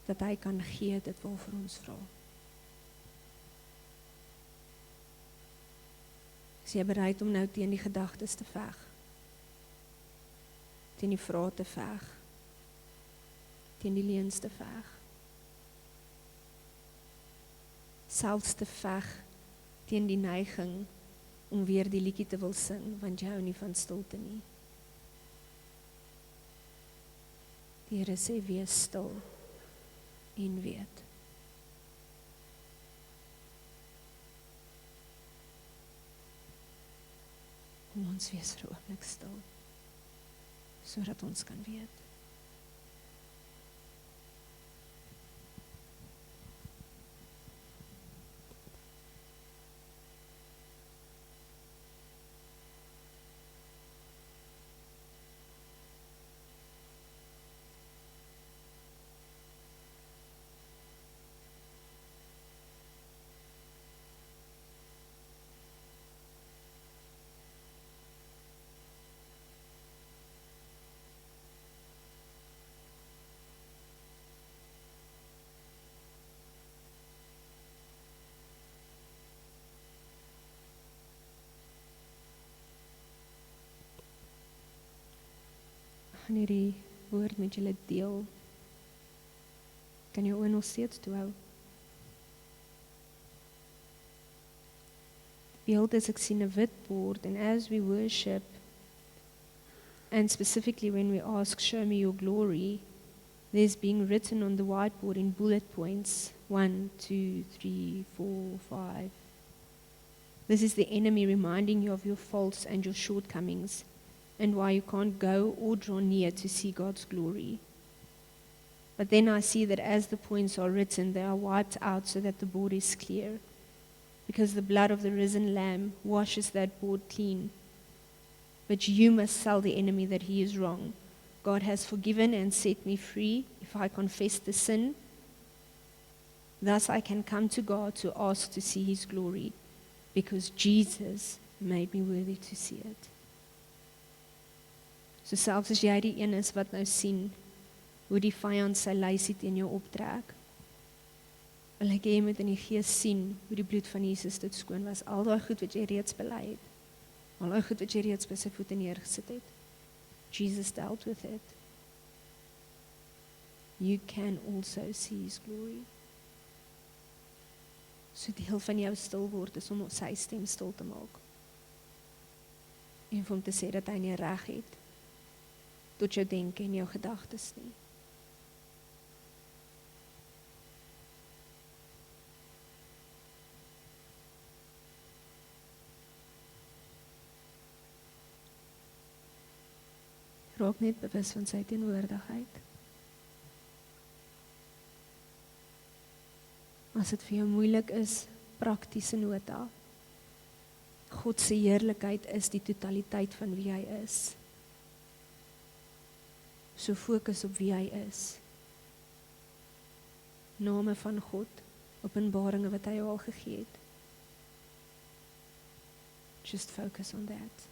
Dat hy kan gee dit waarvoor ons vra. Is jy bereid om nou teen die gedagtes te veg? Teen die vrae te veg? Teen die leuns te veg? Selfs te veg teen die neiging om weer die liedjie te wil sing, want jy hou nie van stilte nie. Die Here sê, wees stil en weet. Kom ons wees vir 'n oomblik stil, sodat ons kan weet. Gaan hierdie woord met julle deel. Kan jy oë nog steeds toe hou? Beeld is ek sien 'n wit bord, and as we worship, and specifically when we ask, show me your glory, there's being written on the whiteboard in bullet points, 1, 2, 3, 4, 5. This is the enemy reminding you of your faults and your shortcomings, and why you can't go or draw near to see God's glory. But then I see that as the points are written, they are wiped out so that the board is clear, because the blood of the risen Lamb washes that board clean. But you must tell the enemy that he is wrong. God has forgiven and set me free if I confess the sin. Thus I can come to God to ask to see His glory, because Jesus made me worthy to see it. So selfs as jy die een is wat nou sien hoe die vyand sy lysie teen jou optrek, wil ek hê jy moet in die gees sien hoe die bloed van Jesus dit skoon was. Al daai goed wat jy reeds bely het, al daai goed wat jy reeds by sy voete neergesit het, Jesus dealt with it. You can also see His glory. So deel van jou stil word is om sy stem stil te maak. En vir hom te sê dat hy nie reg het tot jou denke en jou gedagtes nie. Raak net bewus van sy teenwoordigheid. As dit vir jou moeilik is, praktiese nota. God se heerlikheid is die totaliteit van wie hy is. So fokus op wie hy is. Name van God, openbaringe wat hy jou al gegee het. Just focus on that.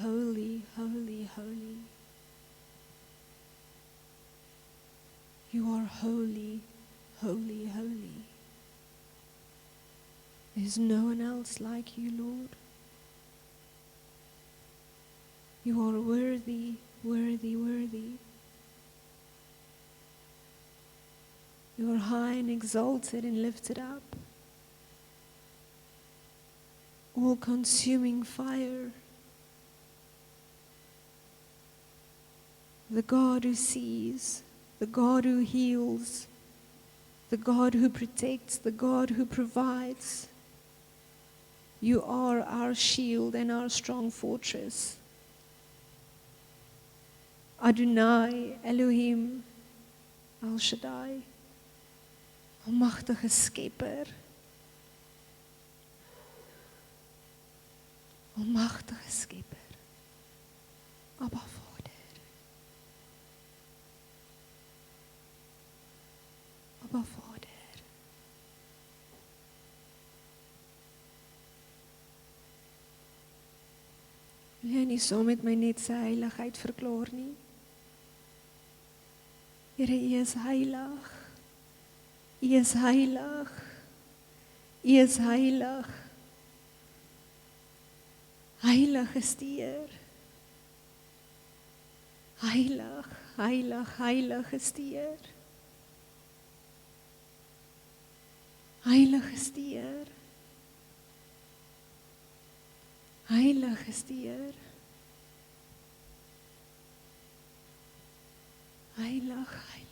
holy, holy, holy. You are holy, holy, holy. There's no one else like you, Lord. You are worthy, worthy, worthy. You are high and exalted and lifted up. All-consuming fire. The God who sees, the God who heals, the God who protects, the God who provides. You are our shield and our strong fortress. Adonai, Elohim, El Shaddai, almagtige Skepper, almagtige Skepper, Abba Vader, Abba Vader. Wil jy nie saam met my net sy heiligheid verklaar nie? Here, U is heilig. U is heilig. U is heilig. Heilig is die Heer. Heilig, heilig, heilig is die Heer. Heilig is die Heer. Heilig is die Heer. Heilig, heilig.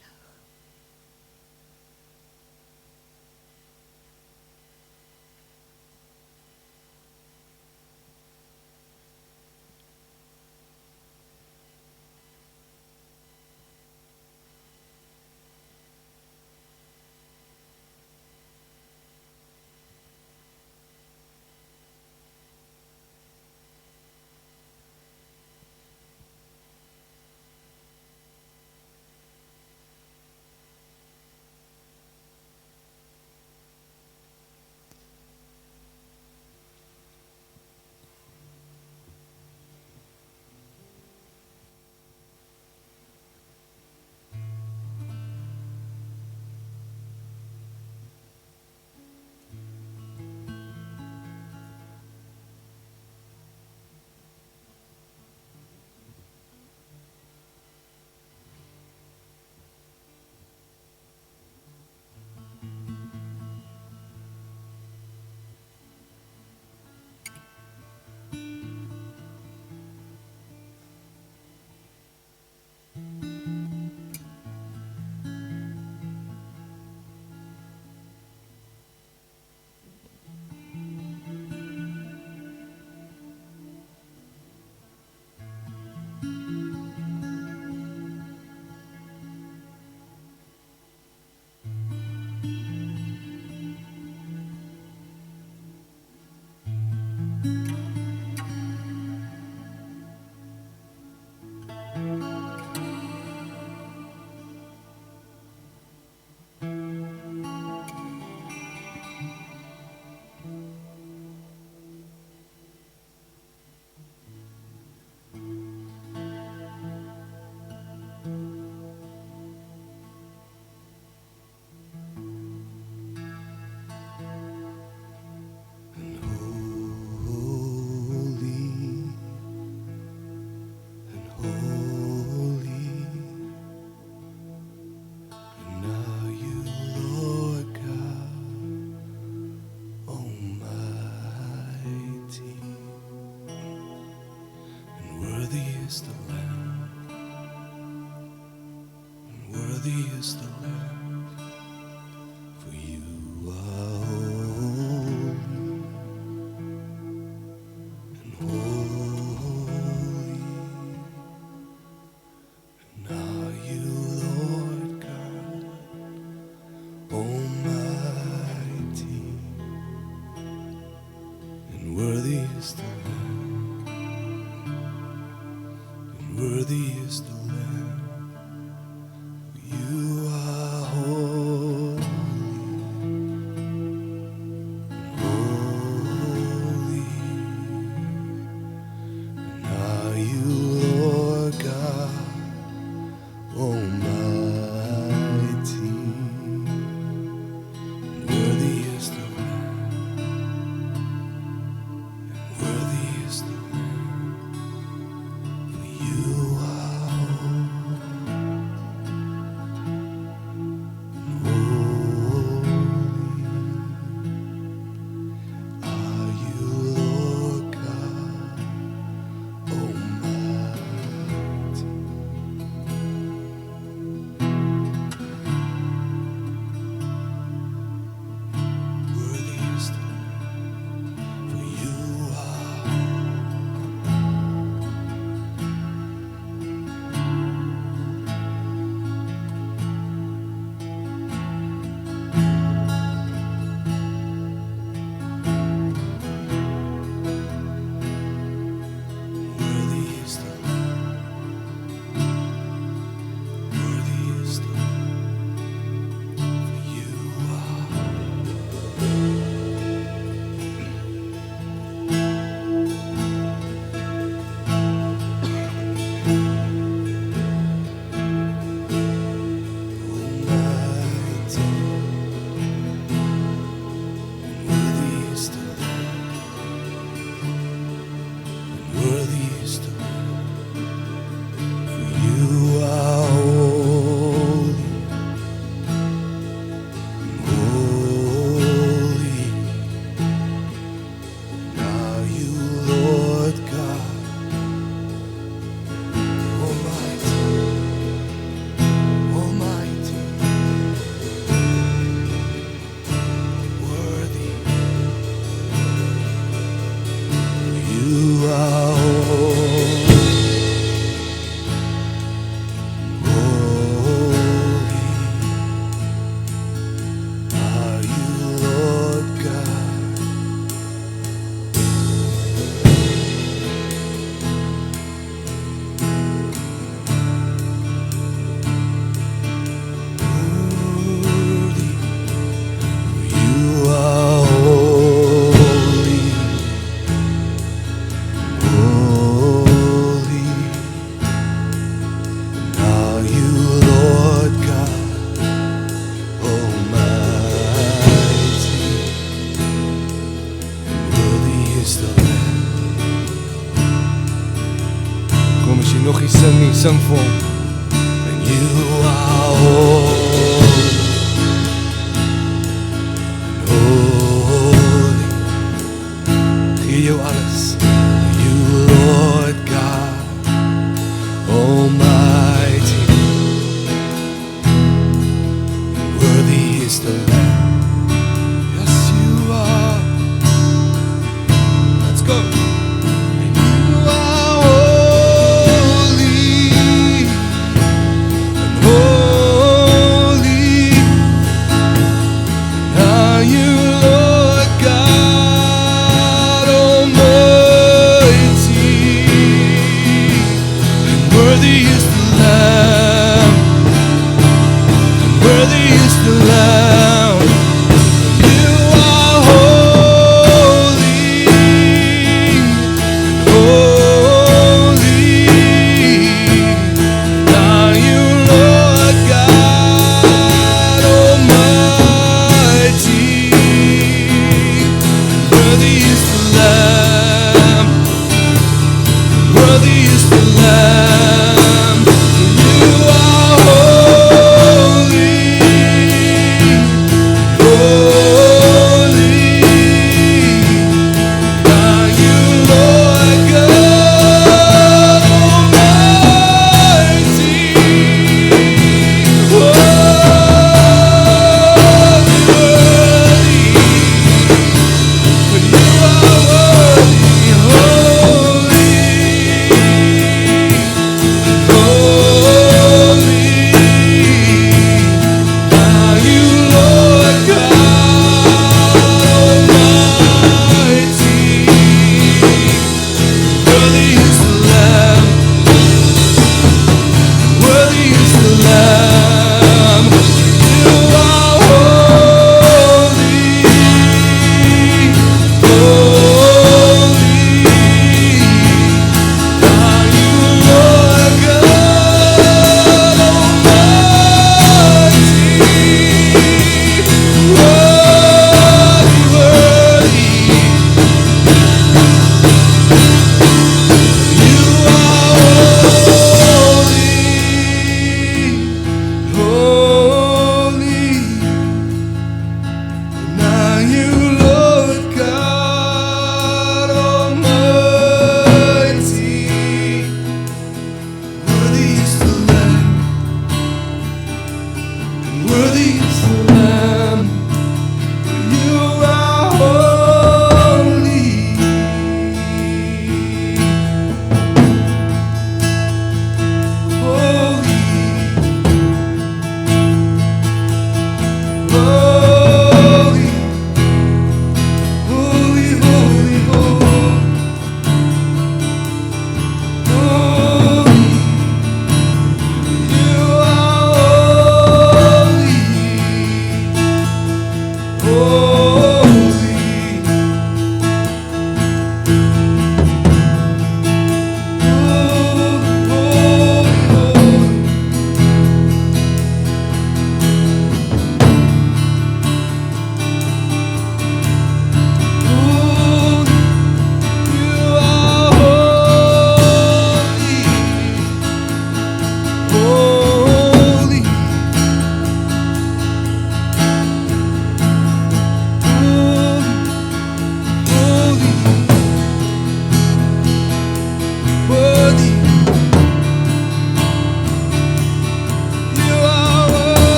is the Lamb, and worthy is the Lamb, for you are holy and holy, and are you Lord God Almighty, and worthy is the Lamb. Worthy is the Lamb, you are Almighty, worthy is the Lamb, worthy is the Lamb, for you are holy. Are you Lord God Almighty? Worthy is the Lamb, for you are worthy is the Lamb, worthy is the Lamb, for you are Almighty. Worthy is the Lamb, worthy is the Lamb, for you are holy, holy. Now you, Lord God Almighty, Almighty, worthy. You are holy, holy. Are you Lord God? Worthy. You are holy, holy. Are you Lord God Almighty? Worthy is the Lamb. Kom as jy nog nie sing nie, sing vir hom. And you are holy, holy. Gee jou alles. You Lord God Almighty, worthy is the Lamb. Yes, you are. Let's go. And you are holy,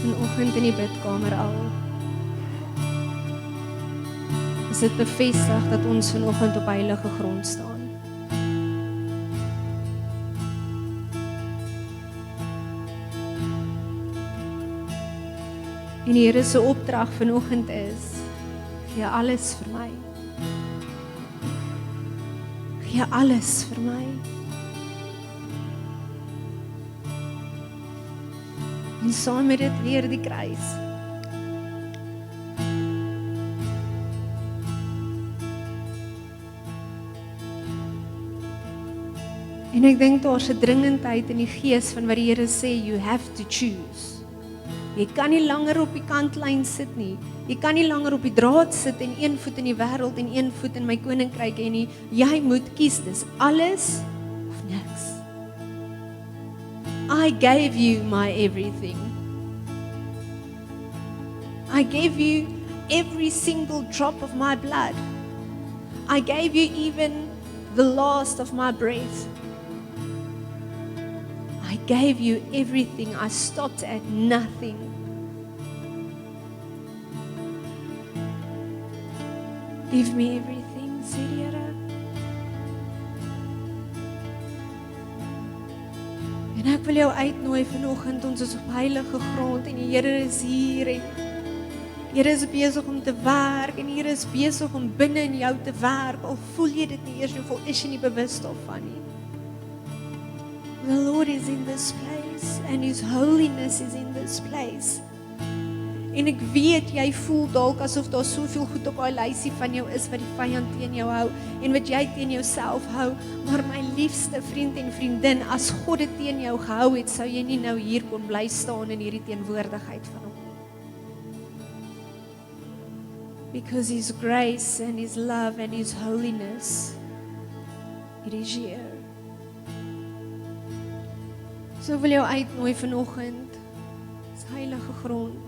Vanoggend in die bidkamer al, is dit bevestig dat ons vanoggend op heilige grond staan. En die Here se opdrag vanoggend is, gee alles vir my. Gee alles vir my. En saam met dit weer die kruis. En ek dink daar's 'n dringendheid in die gees van wat die Here sê, you have to choose. Jy kan nie langer op die kantlyn sit nie. Jy kan nie langer op die draad sit en een voet in die wêreld en een voet in my koninkryk hê nie. Jy moet kies, dis alles of niks. I gave you my everything. I gave you every single drop of my blood. I gave you even the last of my breath. I gave you everything. I stopped at nothing. Give me everything, sê die Here. En ek wil jou uitnooi vanoggend, ons is op heilige grond en die Here is hier en die Here is besig om te werk en die Here is besig om binne in jou te werk, al voel jy dit nie eers, of is jy nie bewus daarvan nie. The Lord is in this place and His holiness is in this place. En ek weet, jy voel dalk asof daar soveel goed op daai lysie van jou is wat die vyand teen jou hou en wat jy teen jouself hou, maar my liefste vriend en vriendin, as God dit teen jou gehou het, sou jy nie nou hier kon bly staan in hierdie teenwoordigheid van hom. Because His grace and His love and His holiness, it is here. So wil jou uitnooi vanoggend, is heilige grond.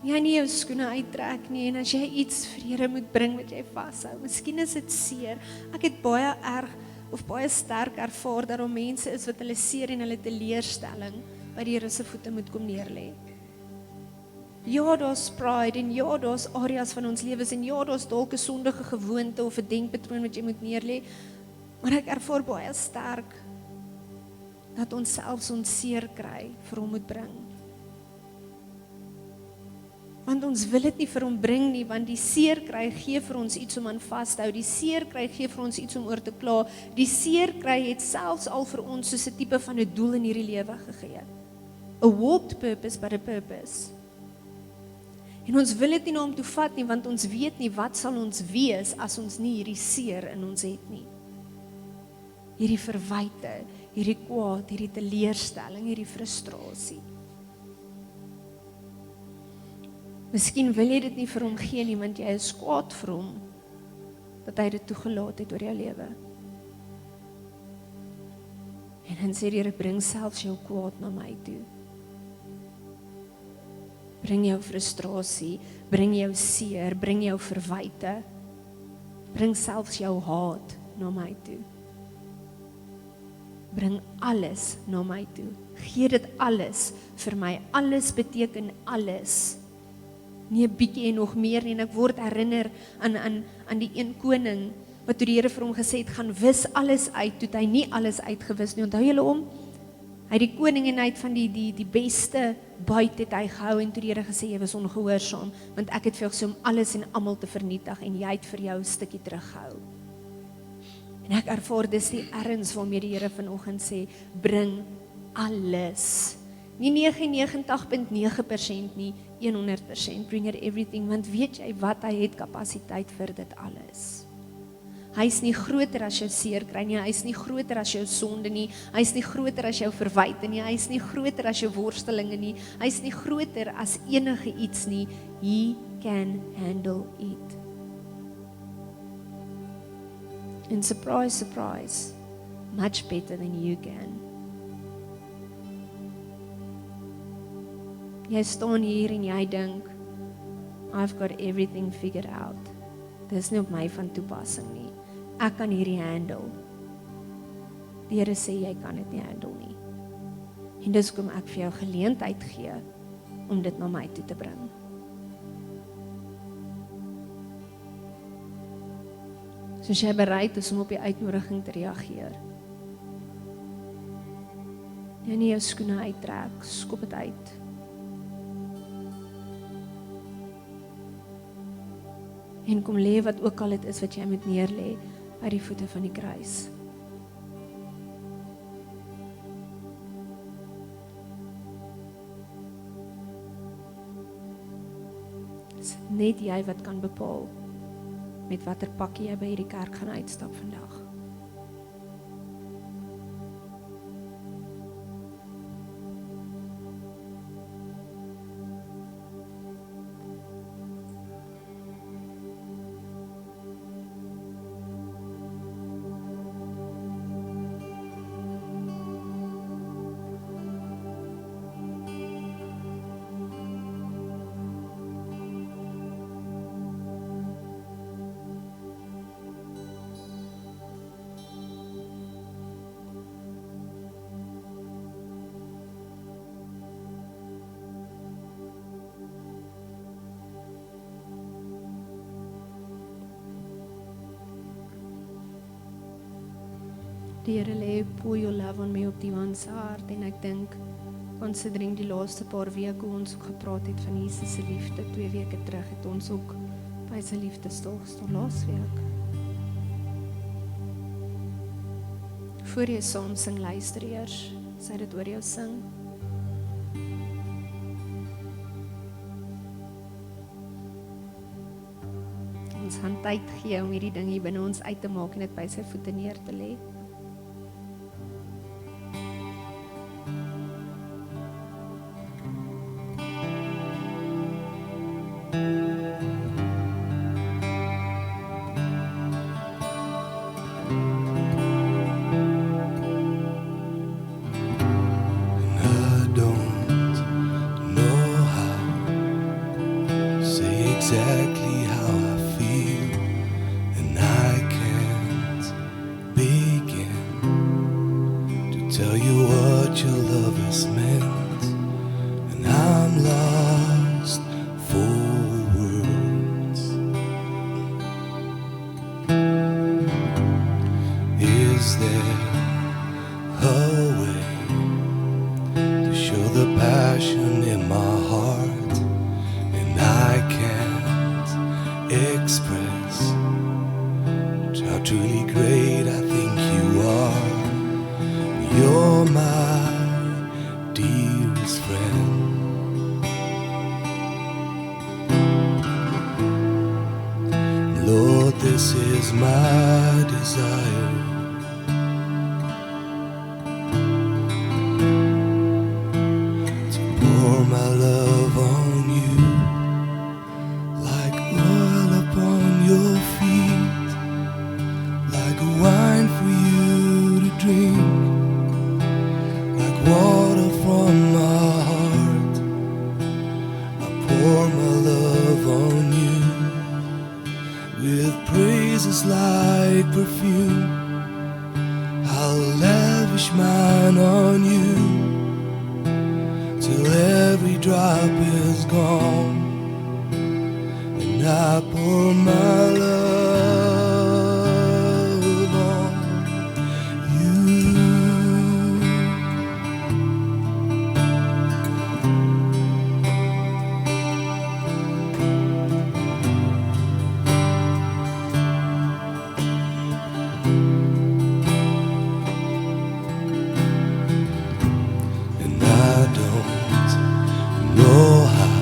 Jy nie jou skoene uittrek nie, en as jy iets vir Here moet bring wat jy vashou, miskien is dit seer. Ek het baie erg of baie sterk ervaar dat daar mense is wat hulle seer en hulle teleurstelling by die Here se voete moet kom neerlê. Ja, daar's pride en ja, daar's areas van ons lewens en ja, daar's dalk 'n sondige gewoonte of 'n denkpatroon wat jy moet neerlê, maar ek ervaar baie sterk dat ons selfs ons seer kry vir hom moet bring. Want ons wil dit nie vir hom bring nie, want die seer kry gee vir ons iets om aan vas te hou, die seer kry gee vir ons iets om oor te kla, die seer kry het selfs al vir ons soos 'n tipe van 'n doel in hierdie lewe gegee. A warped purpose, but a purpose. En ons wil dit nie na hom toe vat nie, want ons weet nie wat sal ons wees as ons nie hierdie seer in ons het nie. Hierdie verwyte, hierdie kwaad, hierdie teleurstelling, hierdie frustrasie. Miskien wil jy dit nie vir hom gee nie, want jy is kwaad vir hom, dat hy dit toegelaat het oor jou lewe. En dan sê die Here, bring selfs jou kwaad na my toe. Bring jou frustrasie, bring jou seer, bring jou verwyte, bring selfs jou haat na my toe. Bring alles na my toe. Gee dit alles vir my. Alles beteken alles. Nie 'n bietjie en nog meer nie. En ek word herinner aan die een koning, wat toe die Here vir hom gesê het, gaan wis alles uit, toe het hy nie alles uitgewis nie. Onthou julle hom? Hy het die koningin van die beste buit het hy gehou, en toe die Here gesê, jy was ongehoorsaam, want ek het vir jou gesê om alles en almal te vernietig, en jy het vir jou 'n stukkie teruggehou. En ek ervaar dis die erns waarmee die Here vanoggend sê, bring alles. Nie 99.9% nie, 100%, bring it everything, want weet jy wat, hy het kapasiteit vir dit alles. Hy is nie groter as jou seer kry nie, hy is nie groter as jou sonde nie, hy is nie groter as jou verwyte nie, hy is nie groter as jou worstelinge nie, hy is nie groter as enige iets nie, he can handle it. And surprise, surprise, much better than you can. Jy staan hier en jy dink, I've got everything figured out. Dis nie op my van toepassing nie. Ek kan hierdie handle. Die Here sê jy kan dit nie handle nie. En dis hoekom ek vir jou geleentheid gee om dit na my toe te bring. So as jy bereid is om op die uitnodiging te reageer, jy nie jou skoene uittrek, skop het uit. En kom lê wat ook al het is wat jy moet neerlê by die voete van die kruis. Dis net jy wat kan bepaal met watter pakkie jy by hierdie kerk gaan uitstap vandag. Die Here lê pour your love on me op die man se hart en ek dink, considering die laaste paar weke hoe ons ook gepraat het van Jesus se liefde, 2 weke terug het ons ook by sy liefdesdag gestaan laasweek. Voor jy saam sing, luister eers, sy dit oor jou sing. Ons gaan tyd gee om hierdie ding hier binne ons uit te maak en dit by sy voete neer te lê. Exactly how I feel, and I can't begin to tell you what your love has meant, and I'm lost for words. Is there a way to show the passion in my heart, and I can't express how truly great I think you are? You're my dearest friend. Lord, this is my desire, to pour my love on you like oil upon your feet, like wine for you to drink, like water from my heart. I pour my love on you with praises like perfume. I'll lavish mine on you till every drop is gone. I pour my love on you. And I don't know how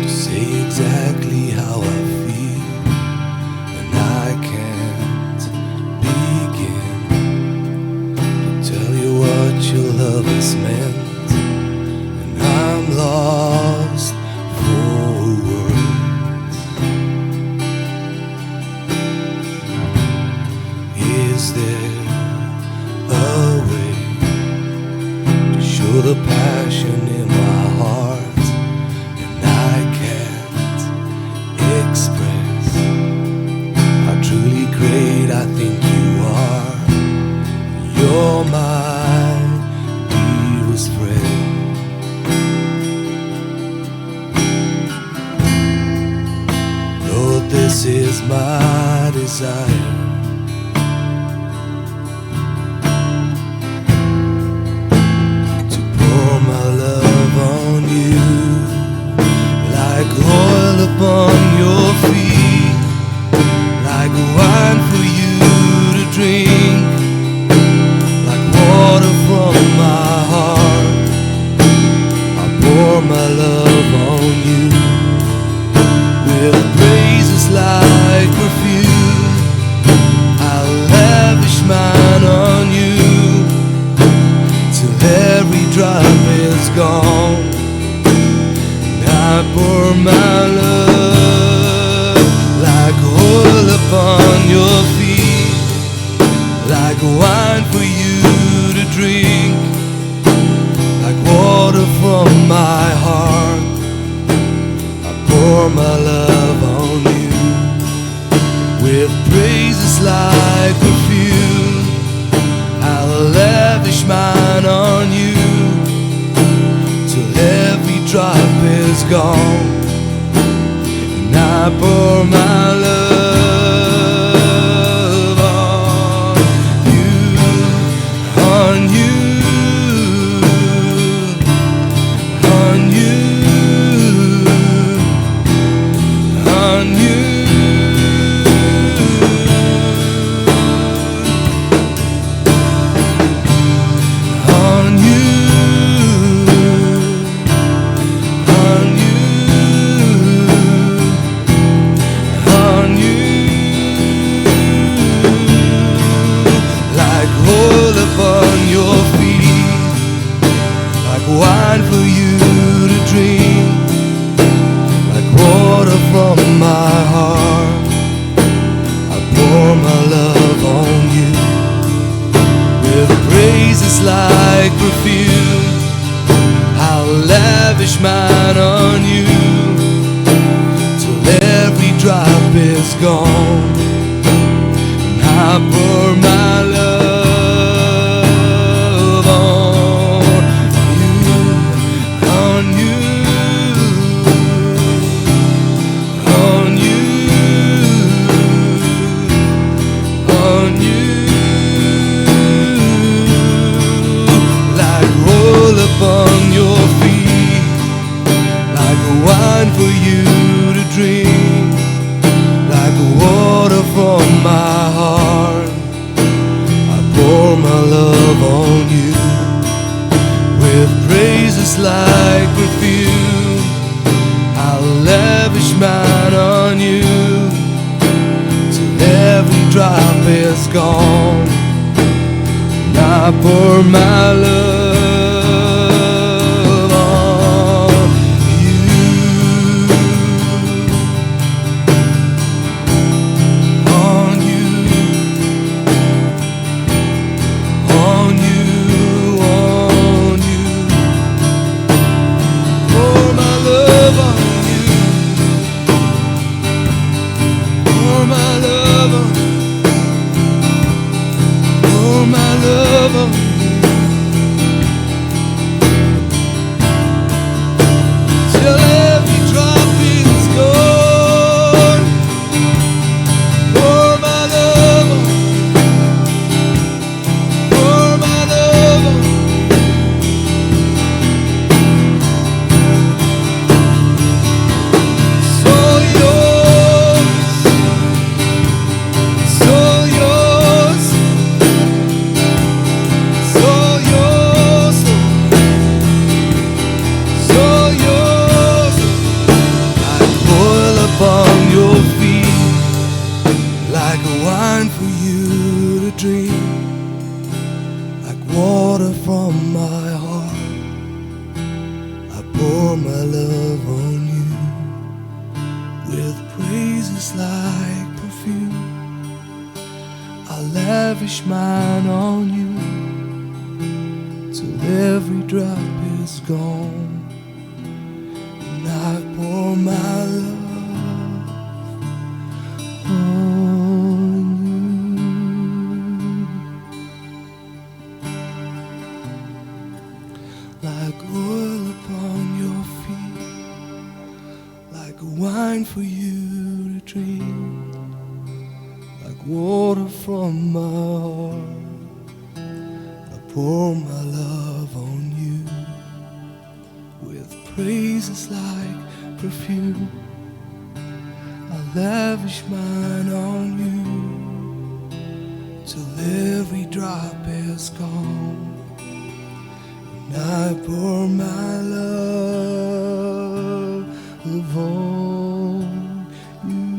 to say exactly how I feel, and I can't begin to tell you what your love has meant, and I'm lost for words. Is there a way to show the passion in my heart, and I can't express how truly great I think you are? You're my desire. To pour my love on you, like oil upon your feet, like wine for you to drink, like water from my heart. I pour my love on you, with praises like perfume. I'll lavish mine on you, till every drop is gone. And I pour my love like oil upon your feet, like wine for you to drink, like water from my heart. I pour my love on you, with praises like perfume. I'll lavish mine on you, till every drop is gone. And I pour my love on you, on you, on you, on you. Wine for you to drink, like water from my heart. I pour my love on you, with praises like perfume. I'll lavish mine on you, till every drop is gone. And I pour my love on you, on you, on you, on you, like oil upon your feet, like wine for you to drink, like water from my heart. I pour my love on you, with praises like perfume. I'll lavish mine on you, till every drop is gone. And I pour my love on you, on you, on you, on you. Pour my love on you, pour my love on you, pour my love on you, till every drop is gone. Pour my love on you, pour my love on you. So yours, so yours, so yours, so yours. Like oil upon your feet, like wine for you to drink, like water from my heart. I pour my love on you, with praises like perfume. I lavish mine on you, till every drop is gone. And I pour my love on you. Like oil upon your feet, like wine for you to drink, like water from my heart. I pour my love on you with praises like perfume. I lavish mine on you till every drop is gone. And I pour my love on you.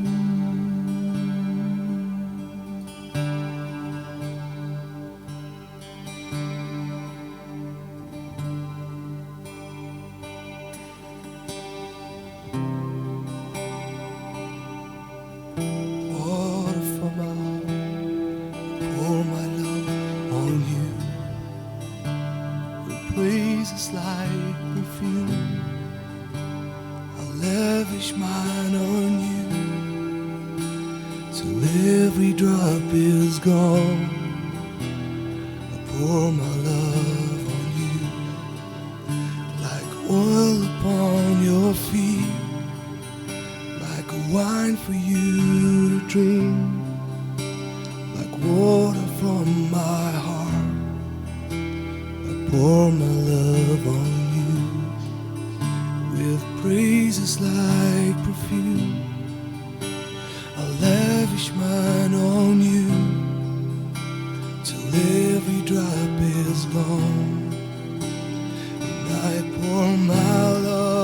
Water from my heart, pour my love on you. With praises like perfume, I lavish mine on you till every drop is gone. I pour my love on you like oil upon your feet, like a wine for you to drink, like water from my heart. I pour my love on you with praises like perfume. I lavish mine on you till every drop is gone. And I pour my love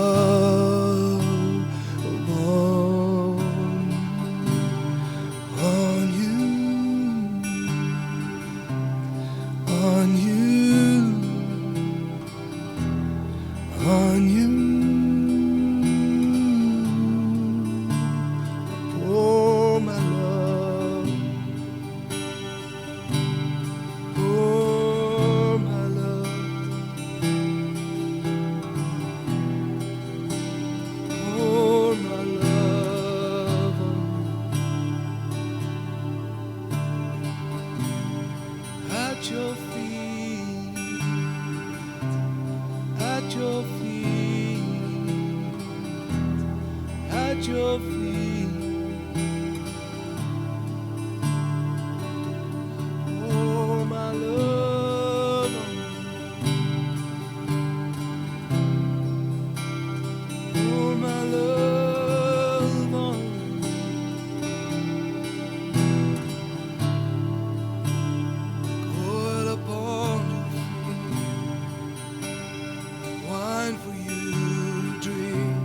on you, on you, on you. Pour my love, pour my love, pour my love on you. At your feet, at your feet, at your feet. Pour my love on you. Pour my love on you. Oil upon your feet, wine for you to drink,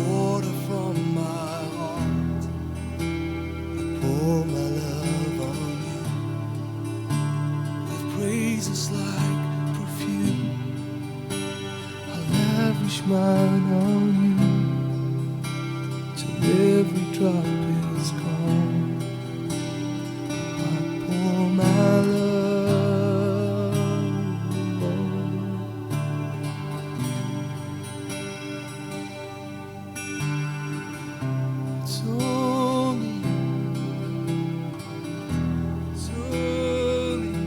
water from my heart. I pour my love on you with praises like perfume. I lavish mine on you till every drop is gone. I pour my love on you. It's only you. It's only you.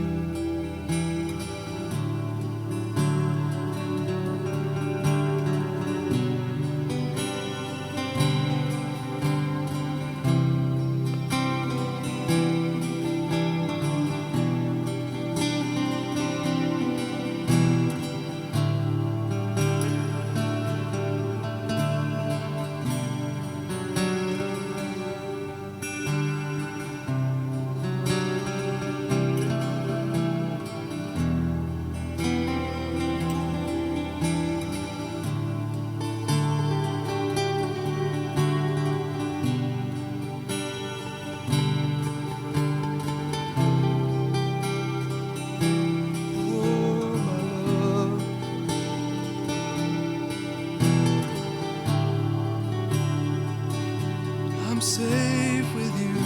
I'm safe with you.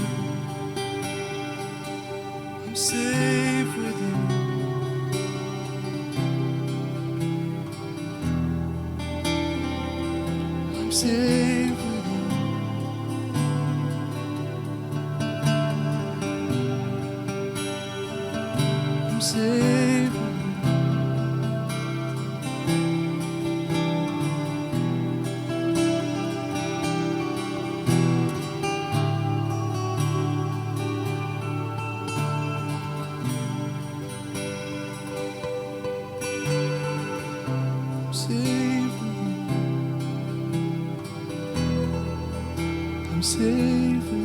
I'm safe with you. I'm safe with you. I'm safe with you. I'm safe with you.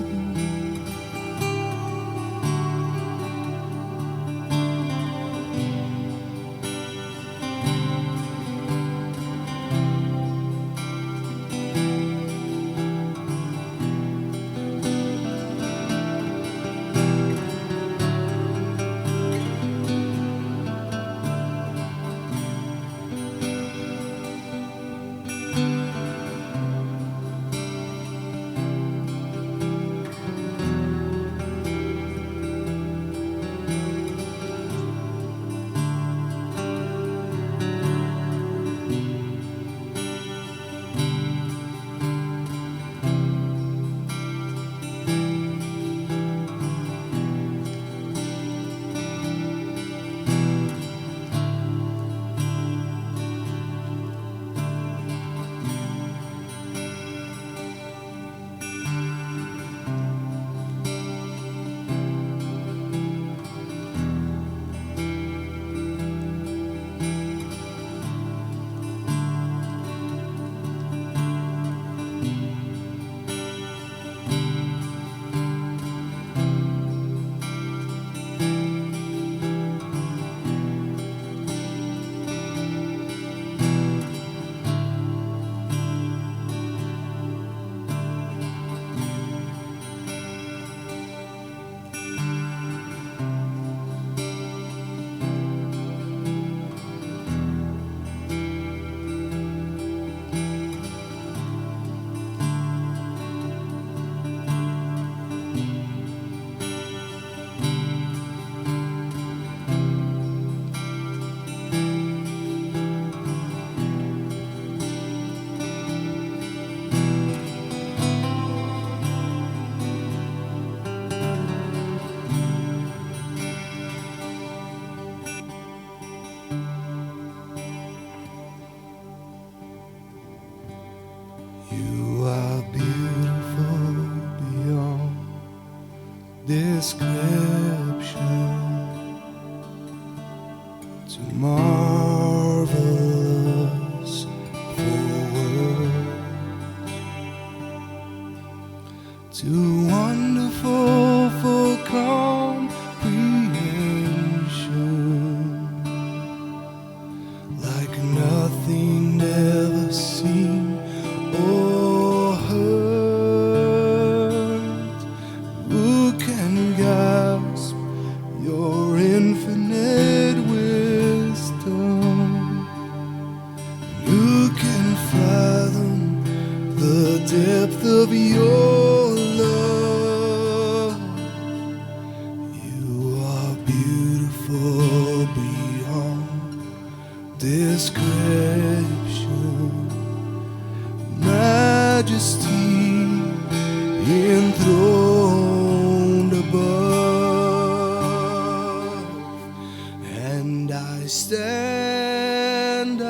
You are beautiful beyond description, too marvelous for words, too wonderful for comprehension, like nothing ever seen or heard. Who can grasp your infinite wisdom? Who can fathom the depth of your love? You are beautiful beyond description, majesty enthroned above, and I stand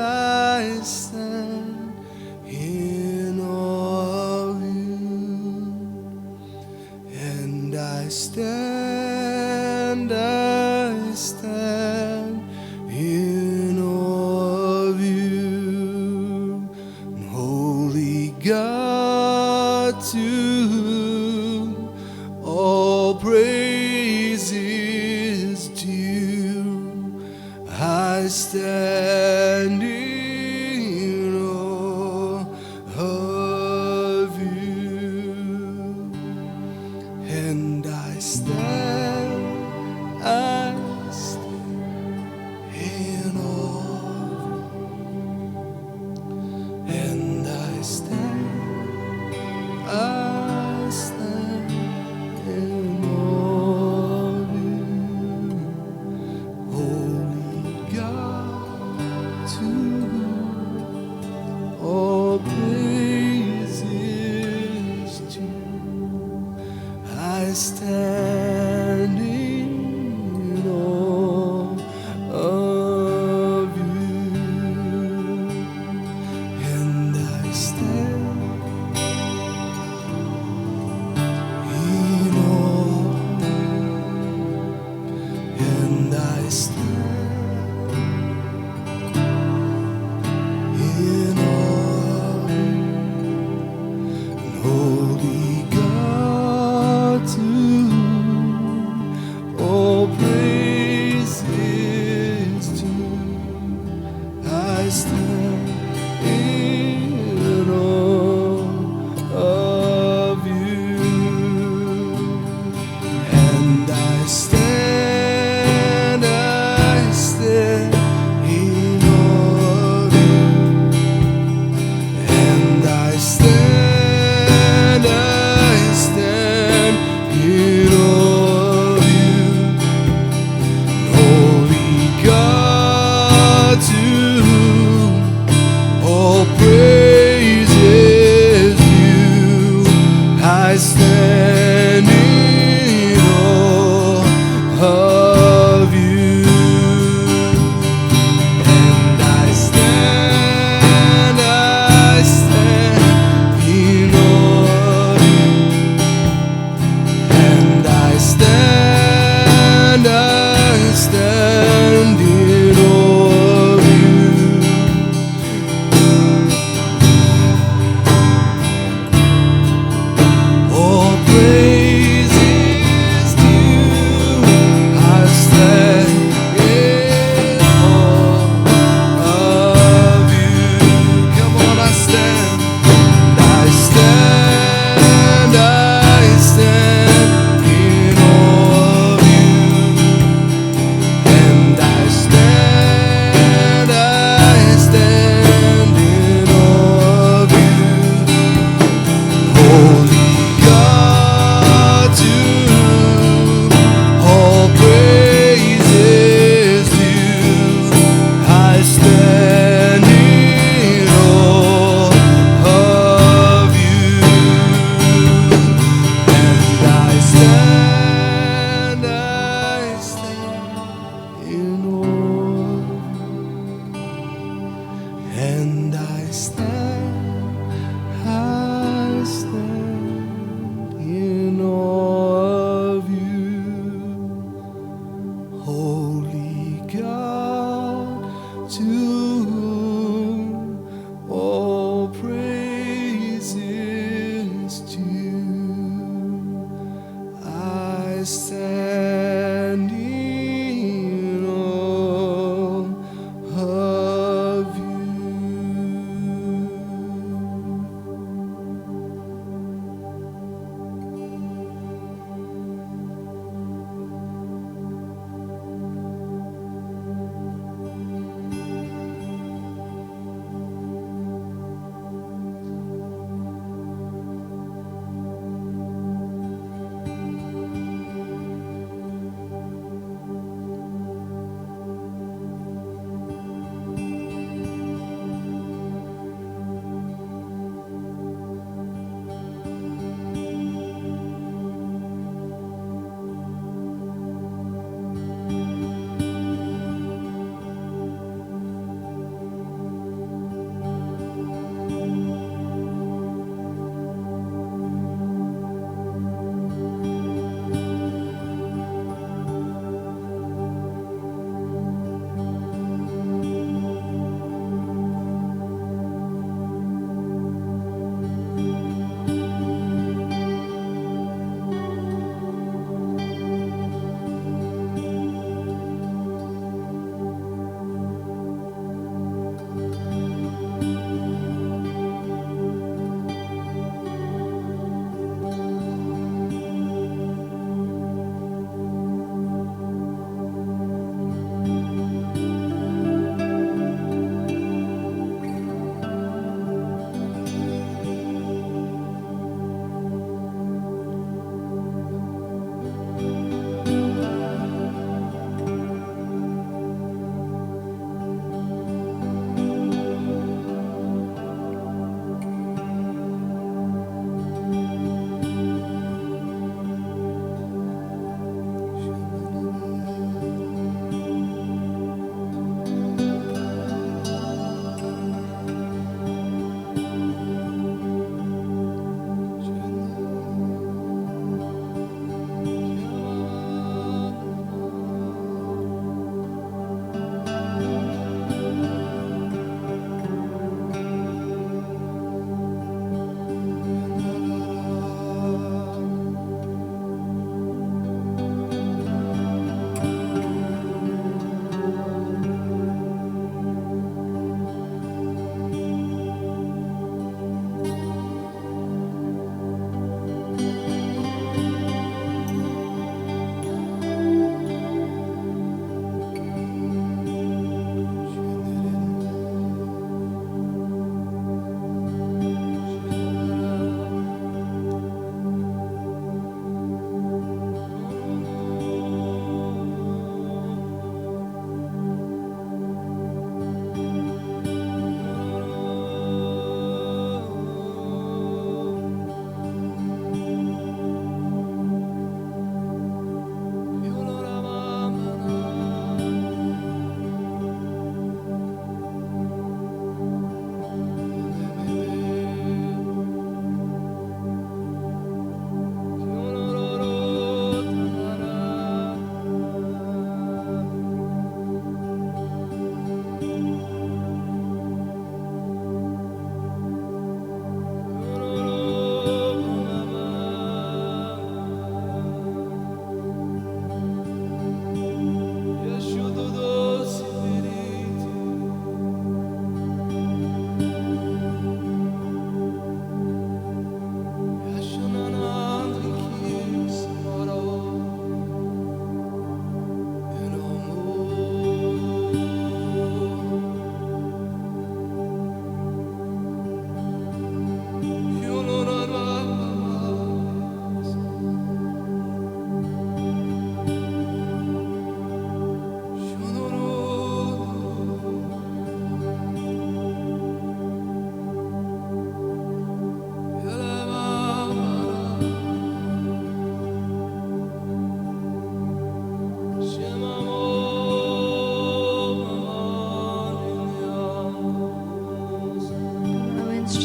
in awe of you, and I stand in awe of you, holy God, to whom all praise is due. I stand in awe of you, and I stand in awe, and I stand in awe of you, holy God, to stand in awe of you, and I stand in awe of you, and I stand in awe of you, holy God, to whom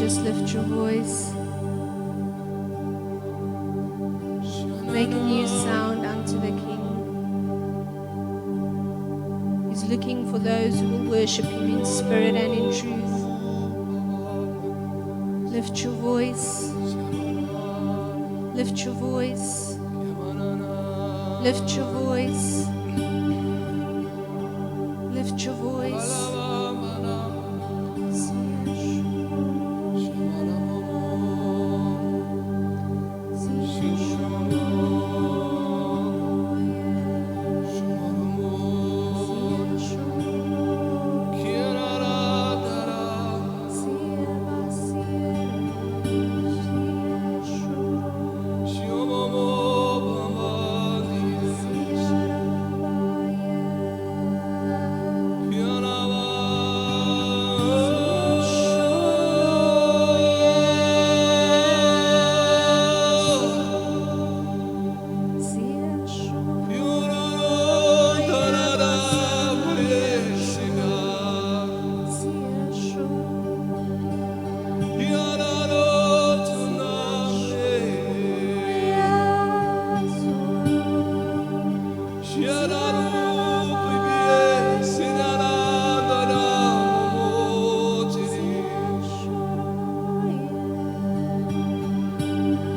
Just lift your voice. Make a new sound unto the King. He's looking for those who will worship Him in spirit and in truth. Lift your voice. Lift your voice. Lift your voice. Lift your voice.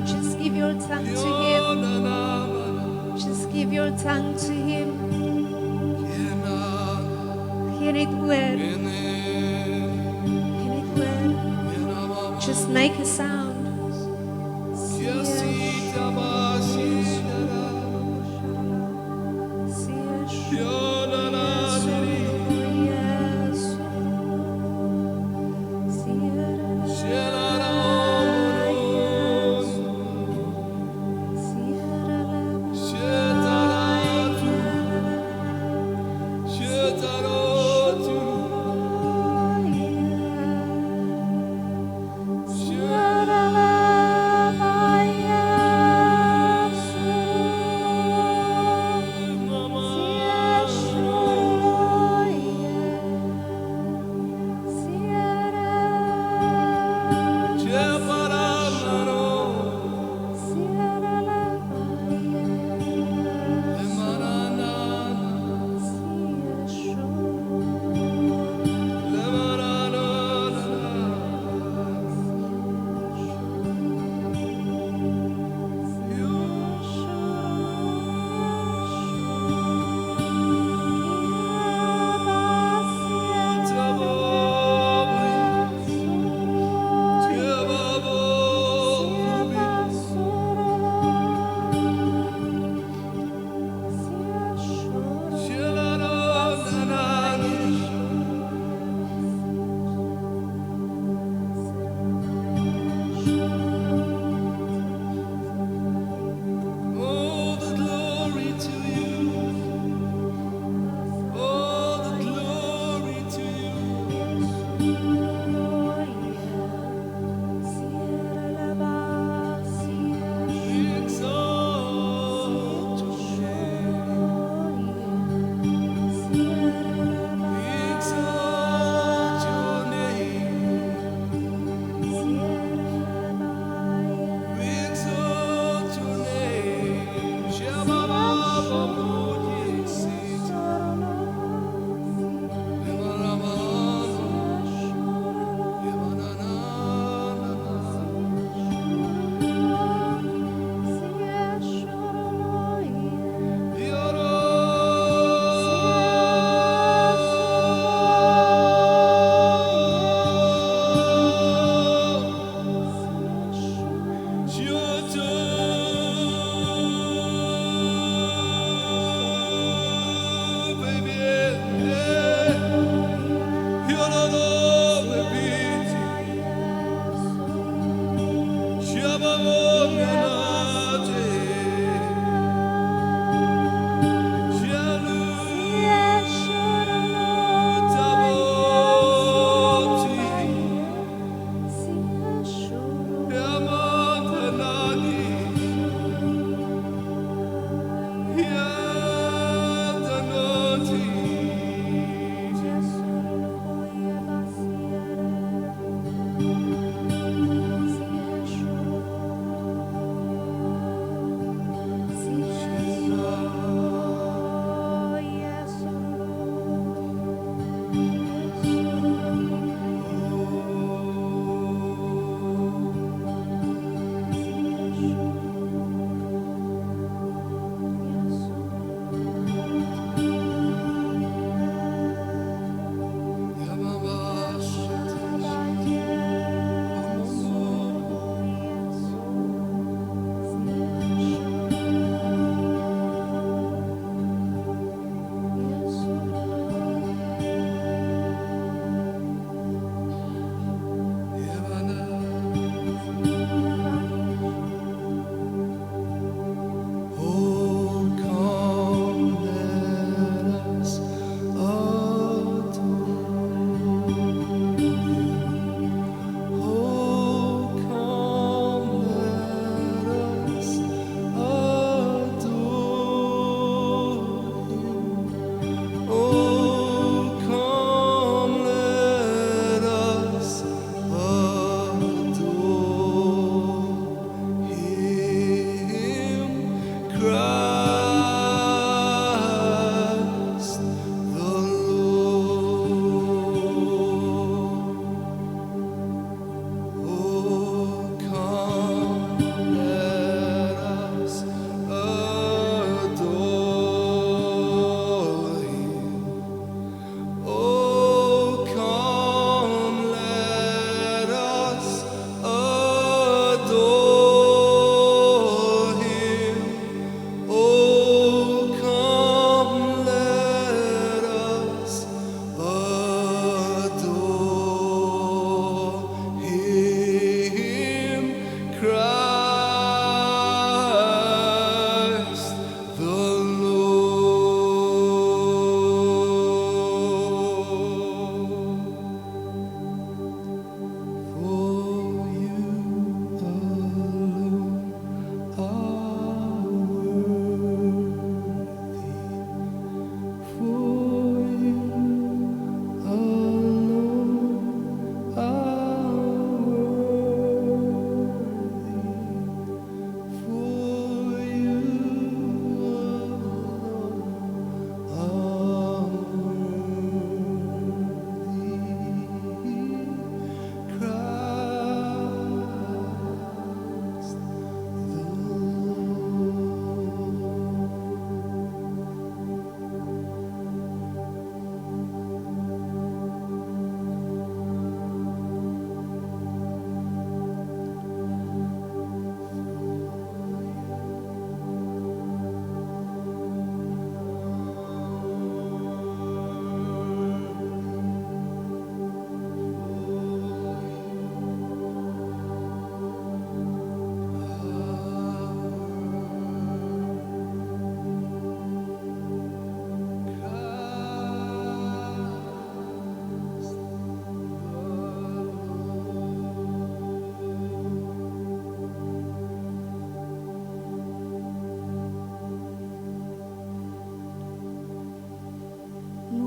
Just give your tongue to Him. Just give your tongue to Him. Hear it word. Hear it word. Just make a sound. Shara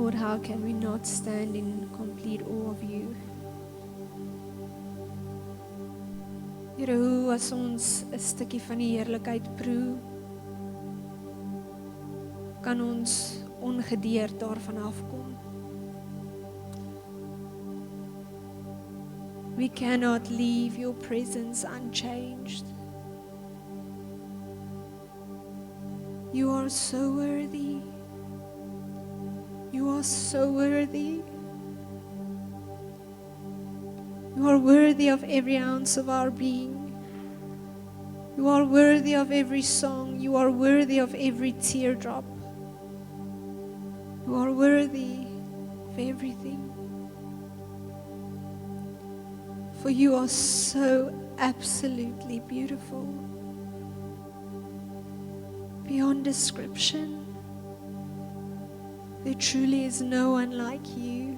Lord, how can we not stand in complete awe of you? Here, hoe as ons 'n stukkie van die heerlikheid proe, kan ons ongedeerd daarvan afkom. We cannot leave your presence unchanged. You are so worthy. You are so worthy. You are worthy of every ounce of our being. You are worthy of every song. You are worthy of every teardrop. You are worthy of everything. For you are so absolutely beautiful, beyond description. There truly is no one like you.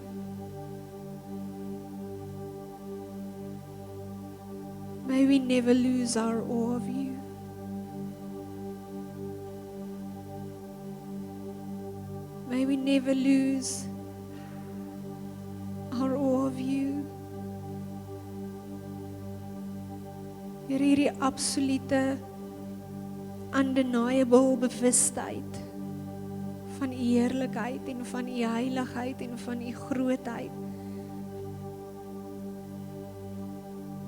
May we never lose our awe of you. May we never lose our awe of you. Hierdie absolute, undeniable bewustheid van u heerlikheid en van u heiligheid en van u grootheid.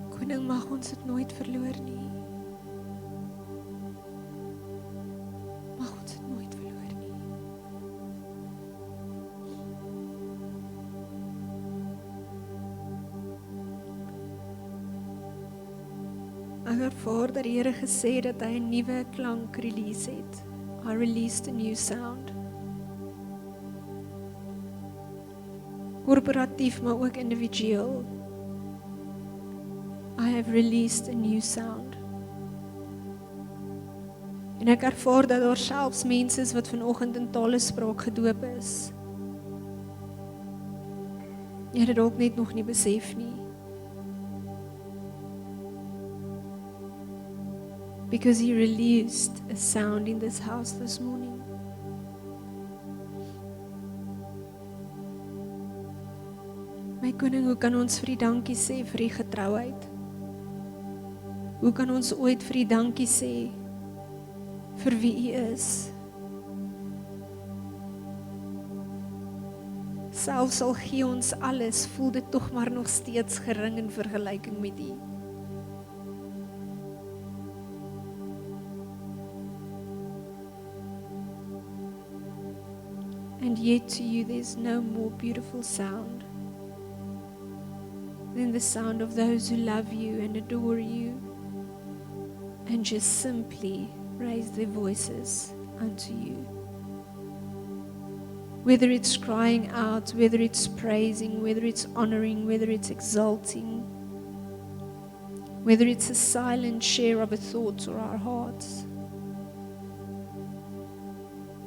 Koning, mag ons dit nooit verloor nie. Mag ons dit nooit verloor nie. Ek ervaar dat die Here gesê het dat hy 'n nuwe klank release het. I released a new sound. Korporatief, maar ook individueel. I have released a new sound. En ek ervaar dat daar selfs mense is wat vanoggend in tale spraak gedoop is. Jy het dit dalk net nog nie besef nie. Because he released a sound in this house this morning. My koning, hoe kan ons vir u dankie sê vir u getrouheid? Hoe kan ons ooit vir u dankie sê vir wie u is? Selfs al gee ons alles, voel dit tog maar nog steeds gering in vergelyking met u. And yet to you there's no more beautiful sound than the sound of those who love you and adore you and just simply raise their voices unto you. Whether it's crying out, whether it's praising, whether it's honoring, whether it's exalting, whether it's a silent share of a thought or our hearts.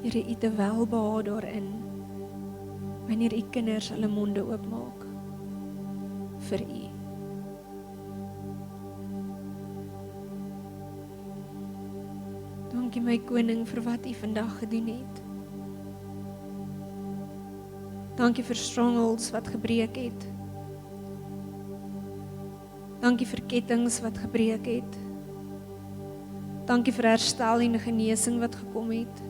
Here, u te welbehae daarin, wanneer u kinders hulle monde oopmaak vir u. Dankie my koning vir wat u vandag gedoen het. Dankie vir strongholds wat gebreek het. Dankie vir kettinge wat gebreek het. Dankie vir herstel en genesing wat gekom het.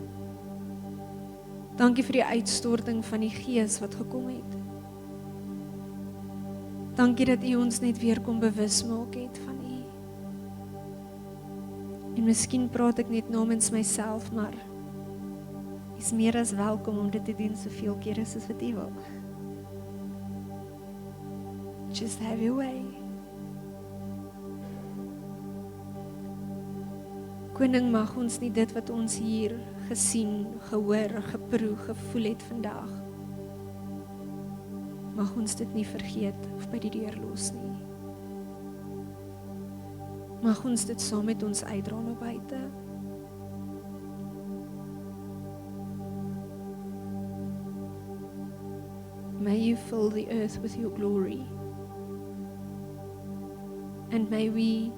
Dankie vir die uitstorting van die Gees wat gekom het. Dankie dat u ons net weer kom bewus maak het van u. En miskien praat ek net namens myself, maar is meer as welkom om dit te doen soveel kere soos wat u wil. Just have your way. Koning, mag ons nie dit wat ons hier gesien, gehoor, geproe, gevoel het vandag, mag ons dit nie vergeet of by die deur los nie. Mag ons dit saam met ons uitdra na buite. May you fill the earth with your glory. And may we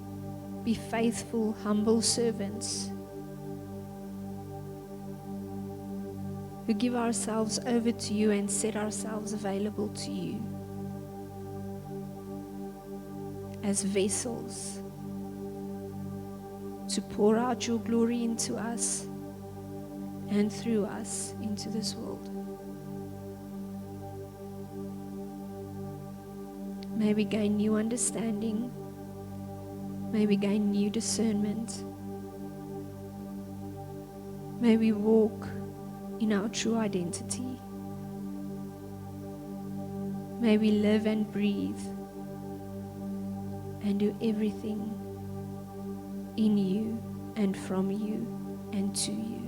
be faithful, humble servants who give ourselves over to you and set ourselves available to you as vessels to pour out your glory into us and through us into this world. May we gain new understanding. May we gain new discernment. May we walk in our true identity. May we live and breathe and do everything in you and from you and to you.